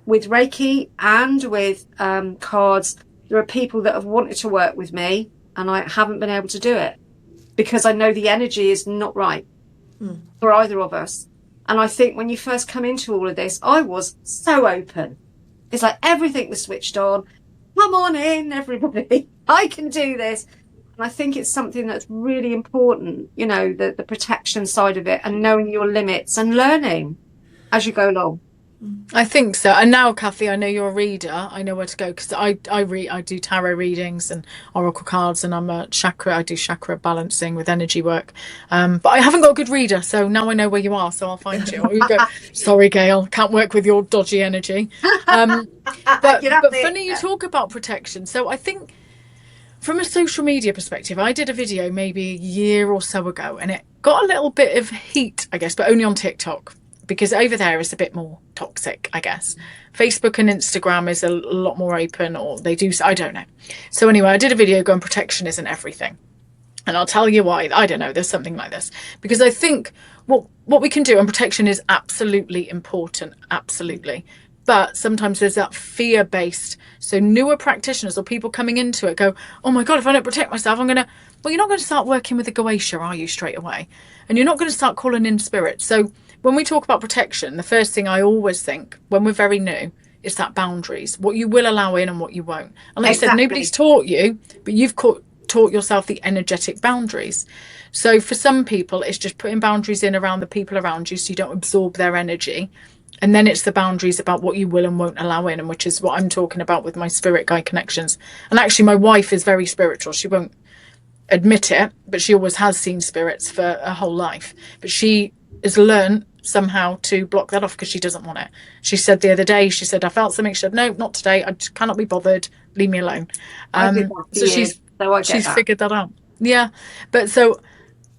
B: with Reiki and with cards, there are people that have wanted to work with me and I haven't been able to do it because I know the energy is not right for either of us. And I think when you first come into all of this, I was so open. It's like everything was switched on. Come on in, everybody. I can do this. And I think it's something that's really important, the protection side of it and knowing your limits and learning as you go along.
C: I think so. And now, Kathy, I know you're a reader. I know where to go because I do tarot readings and oracle cards, and I do chakra balancing with energy work. But I haven't got a good reader, so now I know where you are. So I'll find you. You go, sorry, Gayle, can't work with your dodgy energy. But funny you talk about protection. So I think from a social media perspective, I did a video maybe a year or so ago, and it got a little bit of heat, I guess, but only on TikTok. Because over there is a bit more toxic, I guess. Facebook and Instagram is a lot more open, or they do, I don't know. So anyway, I did a video going, protection isn't everything. And I'll tell you why. I don't know, there's something like this. Because I think what we can do, and protection is absolutely important, absolutely. But sometimes there's that fear-based. So newer practitioners or people coming into it go, oh my God, if I don't protect myself, I'm going to... Well, you're not going to start working with a Goetia, are you, straight away? And you're not going to start calling in spirits. So when we talk about protection, the first thing I always think when we're very new is that boundaries, what you will allow in and what you won't. And like I said, nobody's taught you, but you've taught yourself the energetic boundaries. So for some people, it's just putting boundaries in around the people around you so you don't absorb their energy. And then it's the boundaries about what you will and won't allow in, and which is what I'm talking about with my spirit guide connections. And actually, my wife is very spiritual. She won't admit it, but she always has seen spirits for her whole life. But she has learned somehow to block that off because she doesn't want it. She said the other day, she said, I felt something. She said, no, not today. I just cannot be bothered. Leave me alone. So she's figured that out. Yeah. But so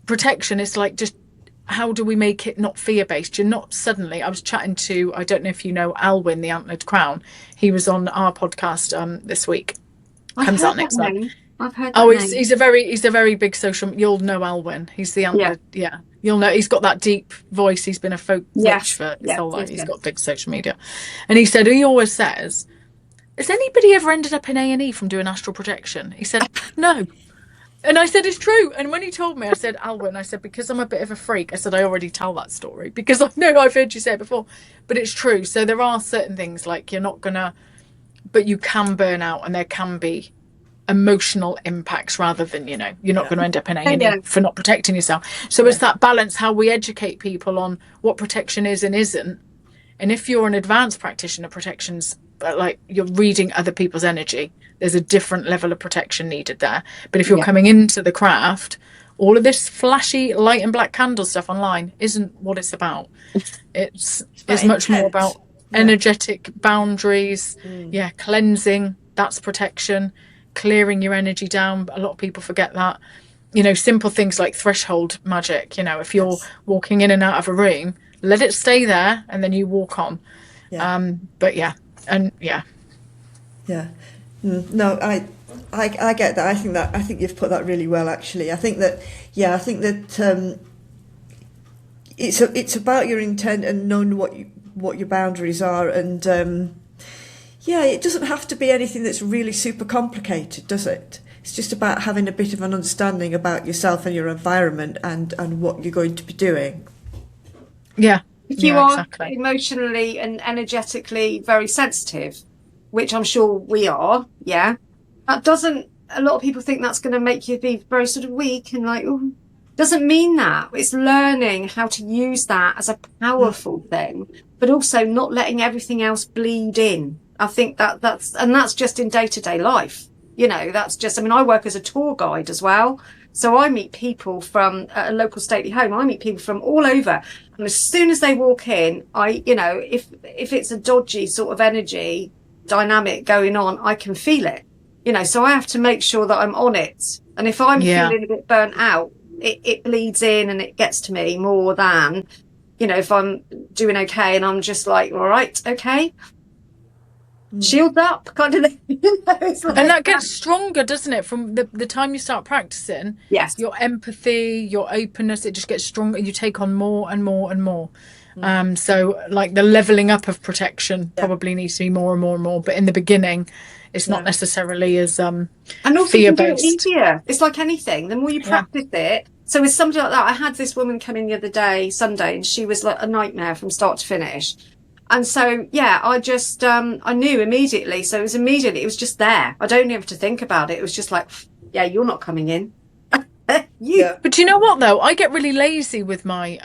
C: protection is like, just how do we make it not fear-based? You're not suddenly... I was chatting to, I don't know if you know Alwyn, the Antlered Crown. He was on our podcast this week. Comes out next month.
B: I've heard that name.
C: He's a very big social... You'll know Alwyn. He's the Antlered... Yeah. You'll know. He's got that deep voice. He's been a folk witch for his whole life. He's got big social media. And he said, he always says, has anybody ever ended up in A&E from doing astral projection? He said, no. And I said, it's true. And when he told me, I said, Alwyn, I said, because I'm a bit of a freak, I said, I already tell that story because I know I've heard you say it before, but it's true. So there are certain things like you're not going to, but you can burn out and there can be emotional impacts rather than, you're not going to end up in A&E for not protecting yourself. So it's that balance, how we educate people on what protection is and isn't. And if you're an advanced practitioner, protection's like you're reading other people's energy. There's a different level of protection needed there. But if you're coming into the craft, all of this flashy light and black candle stuff online isn't what it's about. It's much more about energetic boundaries, cleansing, that's protection, clearing your energy down. A lot of people forget that. Simple things like threshold magic, if you're walking in and out of a room, let it stay there and then you walk on.
A: No, I get that. I think you've put that really well, actually. I think that it's about your intent and knowing what your boundaries are, and it doesn't have to be anything that's really super complicated, does it? It's just about having a bit of an understanding about yourself and your environment and what you're going to be doing.
C: Yeah.
B: If you are emotionally and energetically very sensitive, which I'm sure we are, that doesn't, a lot of people think that's going to make you be very sort of weak and like, oh, doesn't mean that. It's learning how to use that as a powerful thing, but also not letting everything else bleed in. I think that's just in day-to-day life. That's just, I work as a tour guide as well. So I meet people from a local stately home. I meet people from all over. And as soon as they walk in, if it's a dodgy sort of energy dynamic going on, I can feel it. So I have to make sure that I'm on it. And if I'm feeling a bit burnt out, it bleeds in and it gets to me more than, if I'm doing okay and I'm just like, all right, okay. Shield up kind of thing.
C: And that gets stronger, doesn't it, from the time you start practicing?
B: Yes.
C: Your empathy, your openness, it just gets stronger. You take on more and more and more. So like the leveling up of protection probably needs to be more and more and more, but in the beginning it's not necessarily as and also fear-based.
B: You can do it easier. It's like anything, the more you practice it. So with somebody like that, I had this woman come in the other day, Sunday, and she was like a nightmare from start to finish. And so, I just, I knew immediately. So it was just there. I don't even have to think about it. It was just like, you're not coming in.
C: But you know what, though? I get really lazy with my,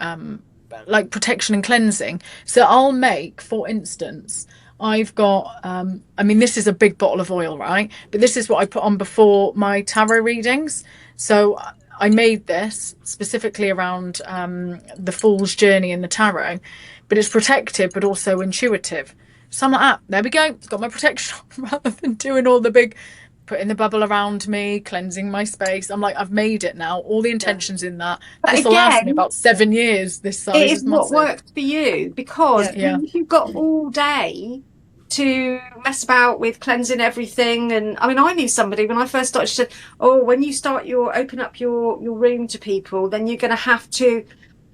C: like, protection and cleansing. So I'll make, for instance, I've got, this is a big bottle of oil, right? But this is what I put on before my tarot readings. So I made this specifically around the Fool's Journey in the tarot. But it's protective, but also intuitive. So I'm like, there we go. It's got my protection on, rather than doing all the big, putting the bubble around me, cleansing my space. I'm like, I've made it now. All the intentions in that. This will last me about 7 years. This size
B: it is what worked for you, because if you've got all day to mess about with cleansing everything. And I knew somebody when I first started, she said, when you start open up your room to people, then you're going to have to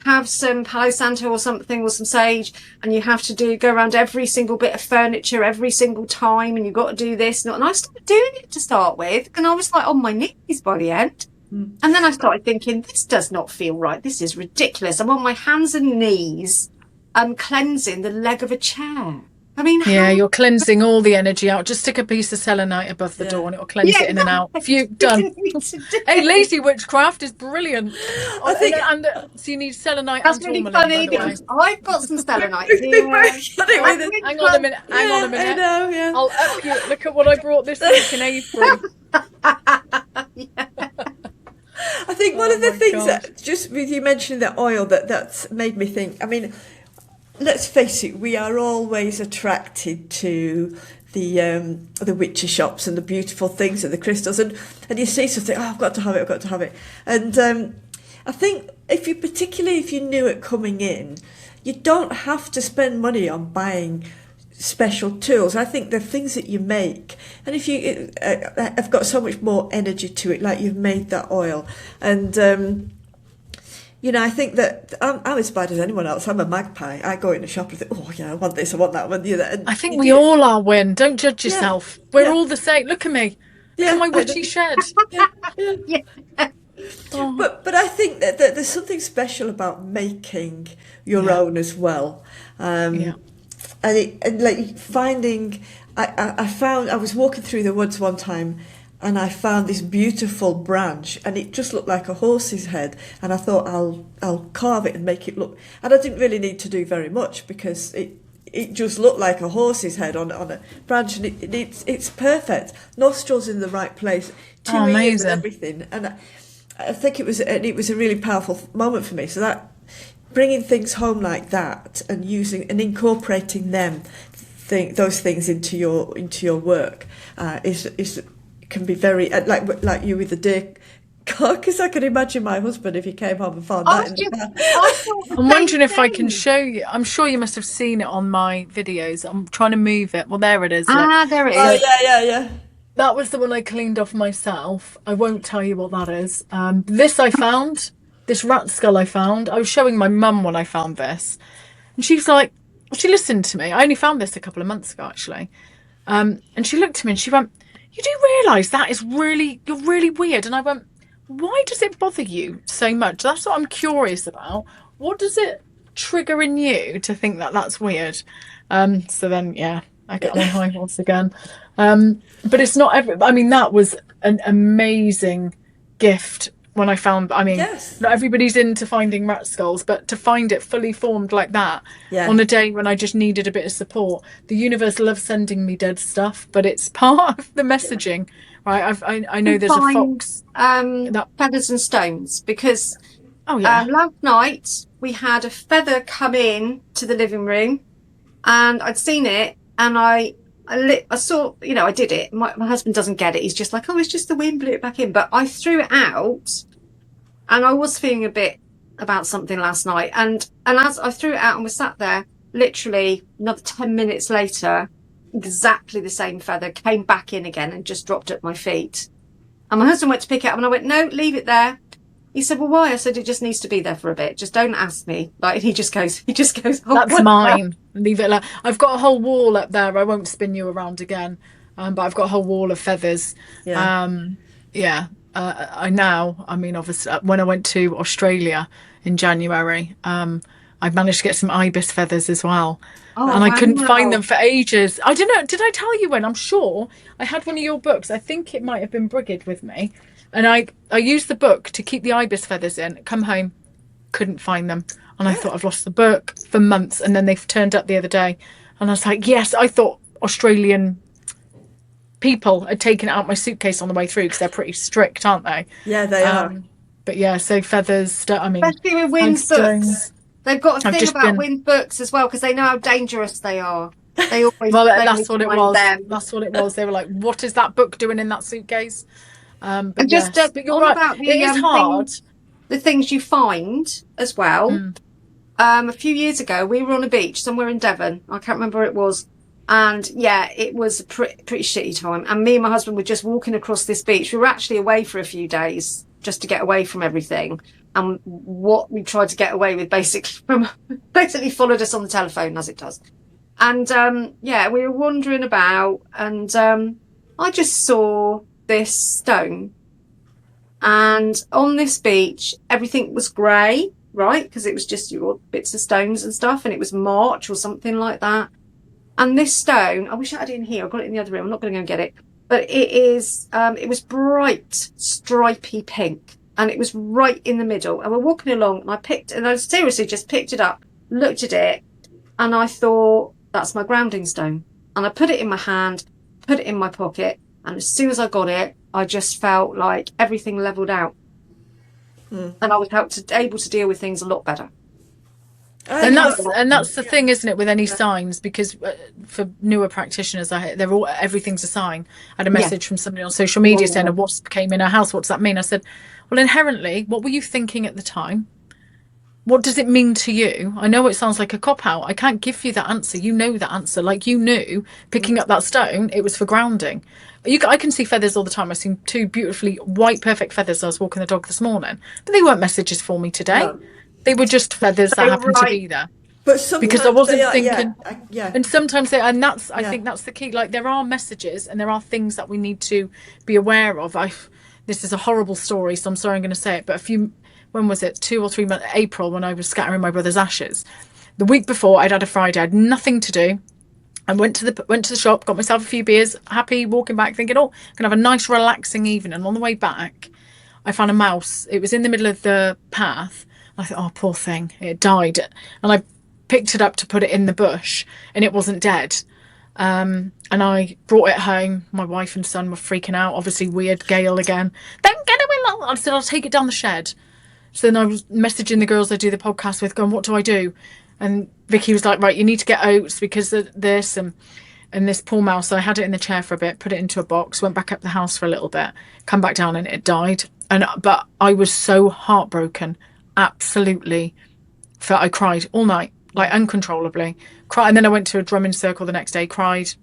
B: have some Palo Santo or something, or some sage, and you have to go around every single bit of furniture every single time, and you've got to do this. And I started doing it to start with, and I was like on my knees by the end. And then I started thinking, this does not feel right. This is ridiculous. I'm on my hands and knees, cleansing the leg of a chair. I mean,
C: you're cleansing all the energy out. Just stick a piece of selenite above the door and it'll cleanse it in and out. If you done. Hey, lazy witchcraft is brilliant. I think, and so you need selenite and
B: really
C: tourmaline.
B: Funny because I've got some selenite here.
C: Hang on a minute.
A: I know, yeah.
C: I'll up you. Look at what I brought this week in April.
A: I think one of the things that, just with you mentioning that oil, that's made me think, I mean, let's face it, we are always attracted to the witchy shops and the beautiful things and the crystals, and you see something, I've got to have it. And I think particularly if you knew it coming in, you don't have to spend money on buying special tools. I think the things that you make, and if you have got so much more energy to it, like you've made that oil, and I think that I'm as bad as anyone else. I'm a magpie. I go in the shop and think, oh yeah, I want this, I want that, I want the other. And
C: I think we all are, Win. Don't judge yourself. We're all the same. Look at me. Look at my witchy shed.
A: Oh. But I think that there's something special about making your own as well. And like finding, I was walking through the woods one time, and I found this beautiful branch, and it just looked like a horse's head. And I thought, I'll carve it and make it look. And I didn't really need to do very much, because it just looked like a horse's head on a branch, and it's perfect. Nostrils in the right place, two ears and everything. And I think it was a really powerful moment for me. So that, bringing things home like that and using and incorporating those things into your work can be very like you with the deer carcass. I can imagine my husband if he came home and found that in the car.
C: I'm wondering if I can show you. I'm sure you must have seen it on my videos. I'm trying to move it. Well, there it is.
B: There it is.
A: Oh yeah.
C: That was the one I cleaned off myself. I won't tell you what that is. This I found. This rat skull I found. I was showing my mum when I found this, and she's like, she listened to me. I only found this a couple of months ago, actually. And she looked at me and she went, "You do realise that is you're really weird?" And I went, "Why does it bother you so much?" That's what I'm curious about. What does it trigger in you to think that that's weird? So then, I get on my high horse again. But it's not I mean, that was an amazing gift. When I found, not everybody's into finding rat skulls, but to find it fully formed like that on a day when I just needed a bit of support. The universe loves sending me dead stuff, but it's part of the messaging, right? I know there's a fox.
B: Feathers and stones, because last night we had a feather come in to the living room, and I'd seen it, and I saw, I did it. My husband doesn't get it. He's just like, oh, it's just the wind blew it back in. But I threw it out, and I was feeling a bit about something last night. And as I threw it out and was sat there, literally another 10 minutes later, exactly the same feather came back in again and just dropped at my feet. And my husband went to pick it up, and I went, no, leave it there. He said, well, why? I said, it just needs to be there for a bit. Just don't ask me. Like, he just goes, oh,
C: that's mine. Leave it alone. I've got a whole wall up there. I won't spin you around again. But I've got a whole wall of feathers. Obviously, when I went to Australia in January, I managed to get some ibis feathers as well. And I couldn't find them for ages. I don't know. Did I tell you when? I'm sure I had one of your books. I think it might have been Brigid with me. And I used the book to keep the ibis feathers in. Come home, couldn't find them. And I thought, I've lost the book for months. And then they've turned up the other day. And I was like, yes, I thought Australian people had taken it out my suitcase on the way through, because they're pretty strict, aren't they?
A: Yeah, they are.
C: But yeah, so feathers,
B: especially with wind books. They've got a thing about wind books as well, because they know how dangerous they are. They always
C: that's what it was. That's what it was. They were like, what is that book doing in that suitcase? But you're right.
B: About
C: it is hard.
B: The things you find as well. A few years ago, we were on a beach somewhere in Devon. I can't remember where it was. And it was a pretty shitty time. And me and my husband were just walking across this beach. We were actually away for a few days just to get away from everything. and what we tried to get away with basically followed us on the telephone, as it does. And we were wandering about, and I just saw this stone. And on this beach, everything was grey, right? Because it was just bits of stones and stuff, and it was March or something like that. And this stone, I wish I had it in here. I've got it in the other room. I'm not going to go and get it. But it was bright, stripy pink. And it was right in the middle. And we're walking along, and I seriously just picked it up, looked at it, and I thought, that's my grounding stone. And I put it in my hand, put it in my pocket. And as soon as I got it, I just felt like everything leveled out. And I was able to deal with things a lot better.
C: And that's the thing, isn't it, with any signs? Because for newer practitioners, everything's a sign. I had a message from somebody on social media saying a wasp came in our house. What does that mean? I said, well, inherently, what were you thinking at the time? What does it mean to you? I know it sounds like a cop-out. I can't give you that answer. You know that answer. Like, you knew picking up that stone, it was for grounding. I can see feathers all the time. I've seen 2 beautifully white, perfect feathers. I was walking the dog this morning. But they weren't messages for me today. No. They were just feathers that happened to be there.
A: But
C: because I wasn't thinking.
A: Yeah.
C: And sometimes I think that's the key. Like, there are messages and there are things that we need to be aware of. This is a horrible story, so I'm sorry I'm going to say it. But when was it? 2 or 3 months, April, when I was scattering my brother's ashes. The week before, I'd had a Friday. I had nothing to do. I went to the shop, got myself a few beers, happy, walking back, thinking, oh, I'm going to have a nice, relaxing evening. And on the way back, I found a mouse. It was in the middle of the path. I thought, oh, poor thing, it died. And I picked it up to put it in the bush, and it wasn't dead. And I brought it home. My wife and son were freaking out. Obviously, weird. Gayle again. Don't get away like that. I said, I'll take it down the shed. So then I was messaging the girls I do the podcast with, going, what do I do? And Vicky was like, right, you need to get oats because of this and this poor mouse. So I had it in the chair for a bit, put it into a box, went back up the house for a little bit, come back down, and it died. But I was so heartbroken. Absolutely. I cried all night, like uncontrollably. Cried, and then I went to a drumming circle the next day, cried,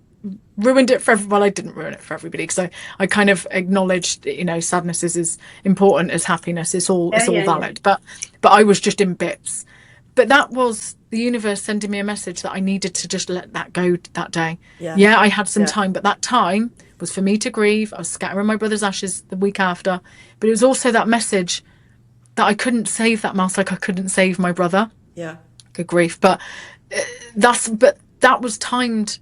C: ruined it for everybody. Well, I didn't ruin it for everybody, because I kind of acknowledged that, sadness is as important as happiness. It's all valid. Yeah. But I was just in bits. But that was the universe sending me a message that I needed to just let that go that day. Yeah, I had some time, but that time was for me to grieve. I was scattering my brother's ashes the week after. But it was also that message that I couldn't save that mouse like I couldn't save my brother.
A: Yeah.
C: Good grief. But that was timed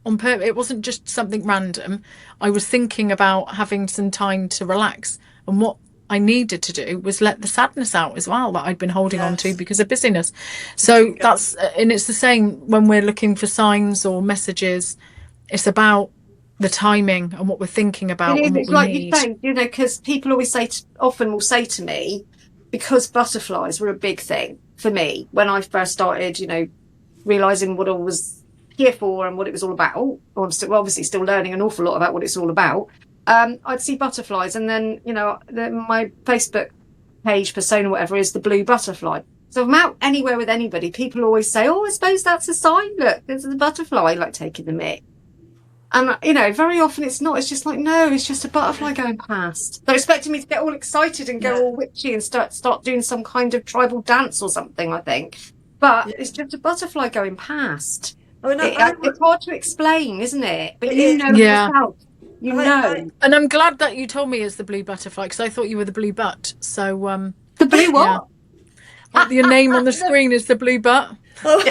C: on purpose. It wasn't just something random. I was thinking about having some time to relax, and what I needed to do was let the sadness out as well that I'd been holding on to because of busyness. So it's the same when we're looking for signs or messages. It's about the timing and what we're thinking about and what we need.
B: You say, because people always often will say to me, because butterflies were a big thing for me when I first started, realising what I was here for and what it was all about. I'm obviously still learning an awful lot about what it's all about. I'd see butterflies, and then my Facebook page persona, whatever, is the blue butterfly. So if I'm out anywhere with anybody, people always say, oh, I suppose that's a sign, look, there's a butterfly, like taking the mick. And very often it's not. It's just like, no, it's just a butterfly going past. They're expecting me to get all excited and go all witchy and start doing some kind of tribal dance or something, I think. But it's just a butterfly going past. It's hard to explain, isn't it? But yourself.
C: And I'm glad that you told me it's the blue butterfly, because I thought you were the blue butt. So
B: the blue what?
C: Yeah. Your name on the screen is the blue butt.
A: Oh.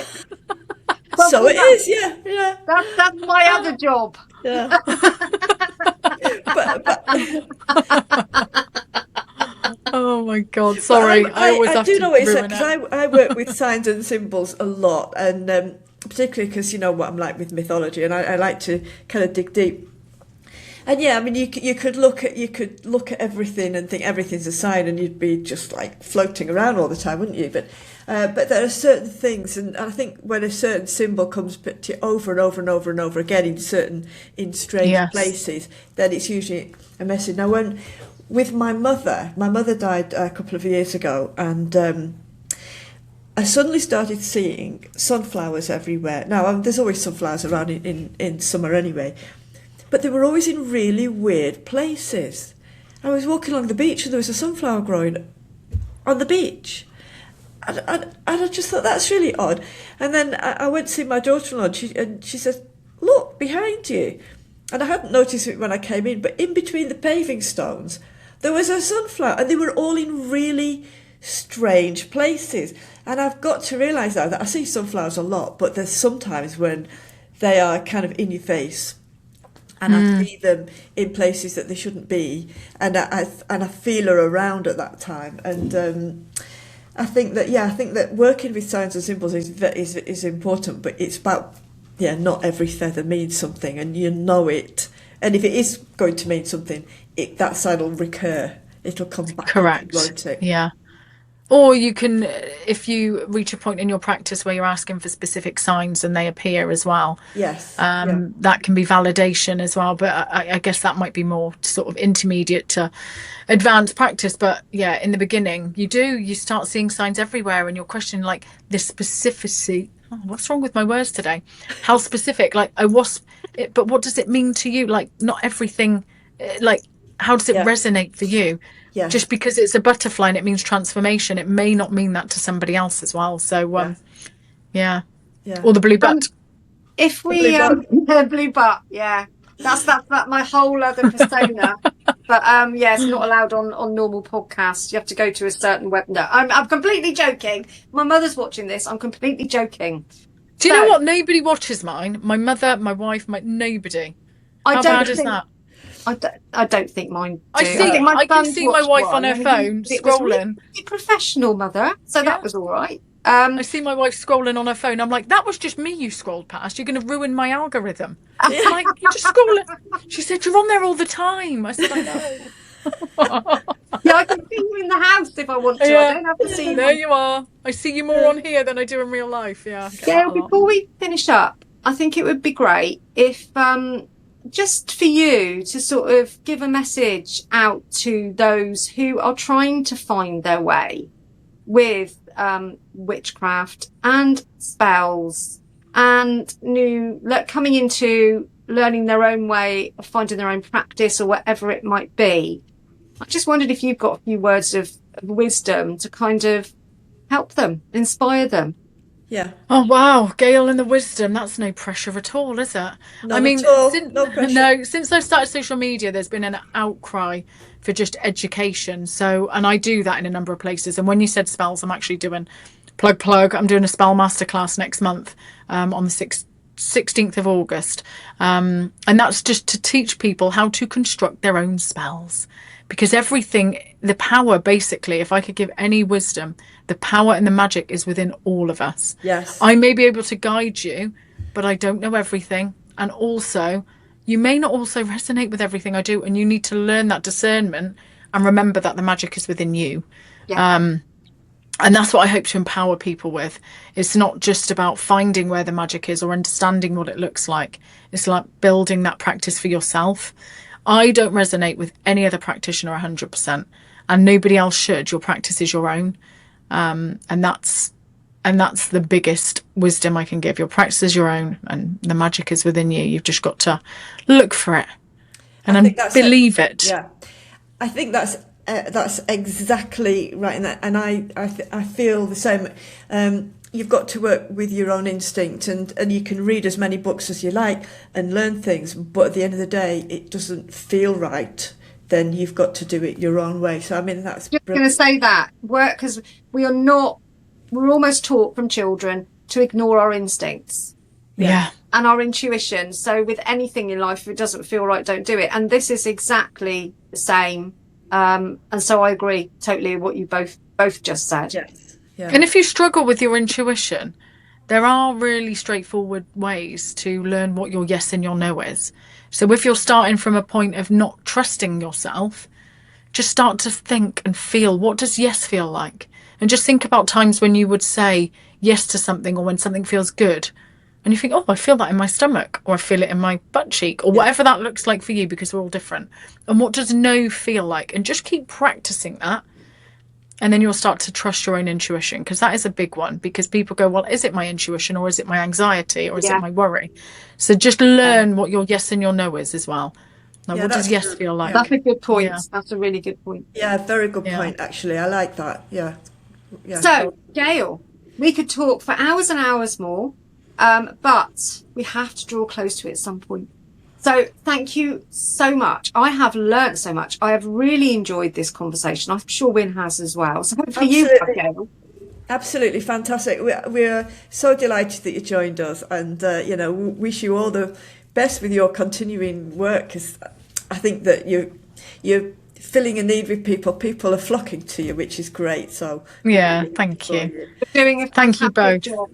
A: So it is, yeah.
B: That's my other job.
A: Yeah.
C: Oh my God! Sorry, I do know what you said,
A: because I work with signs and symbols a lot, and particularly because what I'm like with mythology, and I like to kind of dig deep. And you could look at everything and think everything's a sign, and you'd be just like floating around all the time, wouldn't you? But there are certain things, and I think when a certain symbol comes to you over and over and over and over again in strange places, then it's usually a message. Now, with my mother died a couple of years ago, and I suddenly started seeing sunflowers everywhere. Now, there's always sunflowers around in summer anyway. But they were always in really weird places. I was walking along the beach and there was a sunflower growing on the beach. And I just thought, that's really odd. And then I went to see my daughter-in-law, and she said, look, behind you. And I hadn't noticed it when I came in, but in between the paving stones, there was a sunflower, and they were all in really strange places. And I've got to realise now that I see sunflowers a lot, but there's sometimes when they are kind of in your face, and I see them in places that they shouldn't be, and I feel her around at that time. And I think that working with signs and symbols is important, but it's about, not every feather means something, and you know it. And if it is going to mean something, that sign will recur. It'll come back.
C: Correct.
A: Won't it?
C: Yeah. Or you can, if you reach a point in your practice where you're asking for specific signs and they appear as well.
A: Yes.
C: That can be validation as well. But I guess that might be more sort of intermediate to advanced practice. But yeah, in the beginning, you start seeing signs everywhere, and you're questioning like the specificity. Oh, what's wrong with my words today? How specific? Like a wasp, but what does it mean to you? Like not everything, like how does it resonate for you?
A: Yes.
C: Just because it's a butterfly and it means transformation, it may not mean that to somebody else as well. So, yeah. Or the blue butt.
B: If we, the blue butt, that's my whole other persona. But it's not allowed on normal podcasts. You have to go to a certain web. No, I'm completely joking. My mother's watching this. I'm completely joking.
C: Do you know what? Nobody watches mine. My mother, my wife, nobody. How bad is that?
B: I don't think mine do.
C: I can see my wife on her phone scrolling.
B: Really professional, mother. So that was all right.
C: I see my wife scrolling on her phone. I'm like, that was just me you scrolled past. You're going to ruin my algorithm. I'm like, you're just scrolling. She said, you're on there all the time. I said, I know.
B: I can see you in the house if I want to. I don't have to see you.
C: There you are. I see you more on here than I do in real life. Yeah.
B: Gayle, before we finish up, I think it would be great if just for you to sort of give a message out to those who are trying to find their way with witchcraft and spells and coming into learning their own way of finding their own practice or whatever it might be. I just wondered if you've got a few words of wisdom to kind of help them, inspire them.
A: Yeah.
C: Oh wow, Gayle and the wisdom. That's no pressure at all, is it?
A: Not at all. No pressure.
C: Since I've started social media, there's been an outcry for just education. So, and I do that in a number of places. And when you said spells, I'm actually doing plug. I'm doing a spell masterclass next month on the 16th of August. And that's just to teach people how to construct their own spells. Because everything, the power, basically, if I could give any wisdom, the power and the magic is within all of us.
A: Yes.
C: I may be able to guide you, but I don't know everything. And also, you may not also resonate with everything I do. And you need to learn that discernment and remember that the magic is within you. Yeah. And that's what I hope to empower people with. It's not just about finding where the magic is or understanding what it looks like. It's like building that practice for yourself. I don't resonate with any other practitioner 100%, and nobody else should. Your practice is your own, and that's the biggest wisdom I can give. Your practice is your own, and the magic is within you. You've just got to look for it and believe it.
A: Yeah, I think that's exactly right, and I feel the same. You've got to work with your own instinct, and you can read as many books as you like and learn things, but at the end of the day, it doesn't feel right. Then you've got to do it your own way. So I mean, that's
B: just going to say that work, because we're almost taught from children to ignore our instincts.
C: Yeah.
B: And our intuition. So with anything in life, if it doesn't feel right, don't do it. And this is exactly the same. And so I agree totally with what you both just said.
A: Yes. Yeah.
C: And if you struggle with your intuition, there are really straightforward ways to learn what your yes and your no is. So if you're starting from a point of not trusting yourself, just start to think and feel, what does yes feel like? And just think about times when you would say yes to something, or when something feels good. And you think, oh, I feel that in my stomach, or I feel it in my butt cheek, or whatever that looks like for you, because we're all different. And what does no feel like? And just keep practicing that. And then you'll start to trust your own intuition, because that is a big one, because people go, well, is it my intuition, or is it my anxiety, or is it my worry? So just learn what your yes and your no is as well. Now,
A: Yeah,
C: what does
A: that's
C: yes feel like?
B: That's a good point.
C: Yeah.
B: That's a really good point.
A: Yeah, very good
C: Yeah.
A: point, actually. I like that. Yeah. Yeah.
B: So, Gayle, we could talk for hours and hours more, but we have to draw close to it at some point. So thank you so much. I have learnt so much. I have really enjoyed this conversation. I'm sure Wyn has as well. So hopefully you have, Gayle.
A: Absolutely fantastic. We're so delighted that you joined us, and you know, wish you all the best with your continuing work, because I think that you're filling a need with people. People are flocking to you, which is great. So
C: Yeah, thank you.
B: You're doing a
C: Thank you
B: fantastic
C: both.
B: job.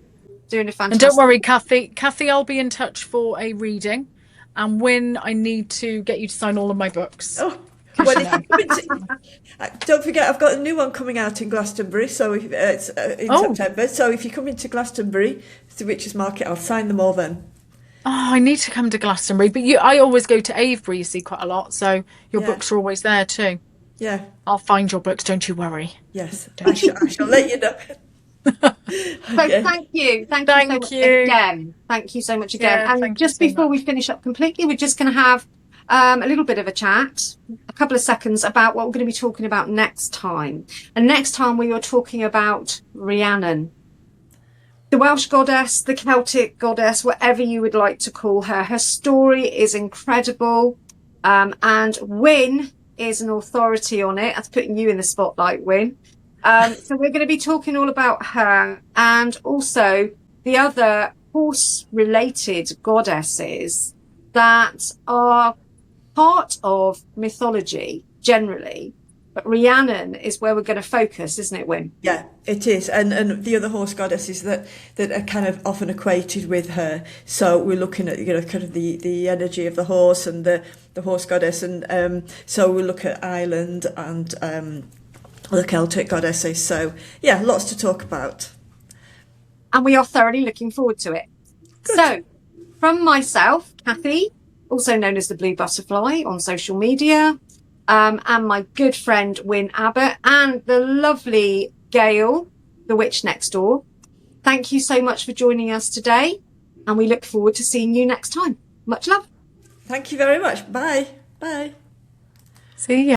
B: Doing a
C: And
B: fantastic
C: don't worry, Kathy, I'll be in touch for a reading. And when I need to get you to sign all of my books.
A: oh, well, if you come into, don't forget, I've got a new one coming out in Glastonbury. So if, it's in September. So if you come into Glastonbury, the Witches Market, I'll sign them all then.
C: Oh, I need to come to Glastonbury, but I always go to Avebury, you see, quite a lot, so your books are always there too.
A: Yeah.
C: I'll find your books, don't you worry.
A: Yes, I shall let you know.
B: So thank you so much again. Thank you so much again.
C: Yeah,
B: and just before we finish up completely, we're just going to have a little bit of a chat, a couple of seconds about what we're going to be talking about next time. And next time we are talking about Rhiannon. The Welsh goddess, the Celtic goddess, whatever you would like to call her. Her story is incredible. And Wyn is an authority on it. That's putting you in the spotlight, Wyn. So we're going to be talking all about her, and also the other horse-related goddesses that are part of mythology generally. But Rhiannon is where we're going to focus, isn't it, Wyn?
A: Yeah, it is. And the other horse goddesses that are kind of often equated with her. So we're looking at, you know, kind of the energy of the horse and the horse goddess. And so we'll look at Ireland and the Celtic goddesses. So, yeah, lots to talk about.
B: And we are thoroughly looking forward to it. Good. So, from myself, Kathy, also known as the Blue Butterfly on social media, and my good friend Wyn Abbott, and the lovely Gayle, the witch next door. Thank you so much for joining us today, and we look forward to seeing you next time. Much love.
A: Thank you very much. Bye. Bye.
C: See ya.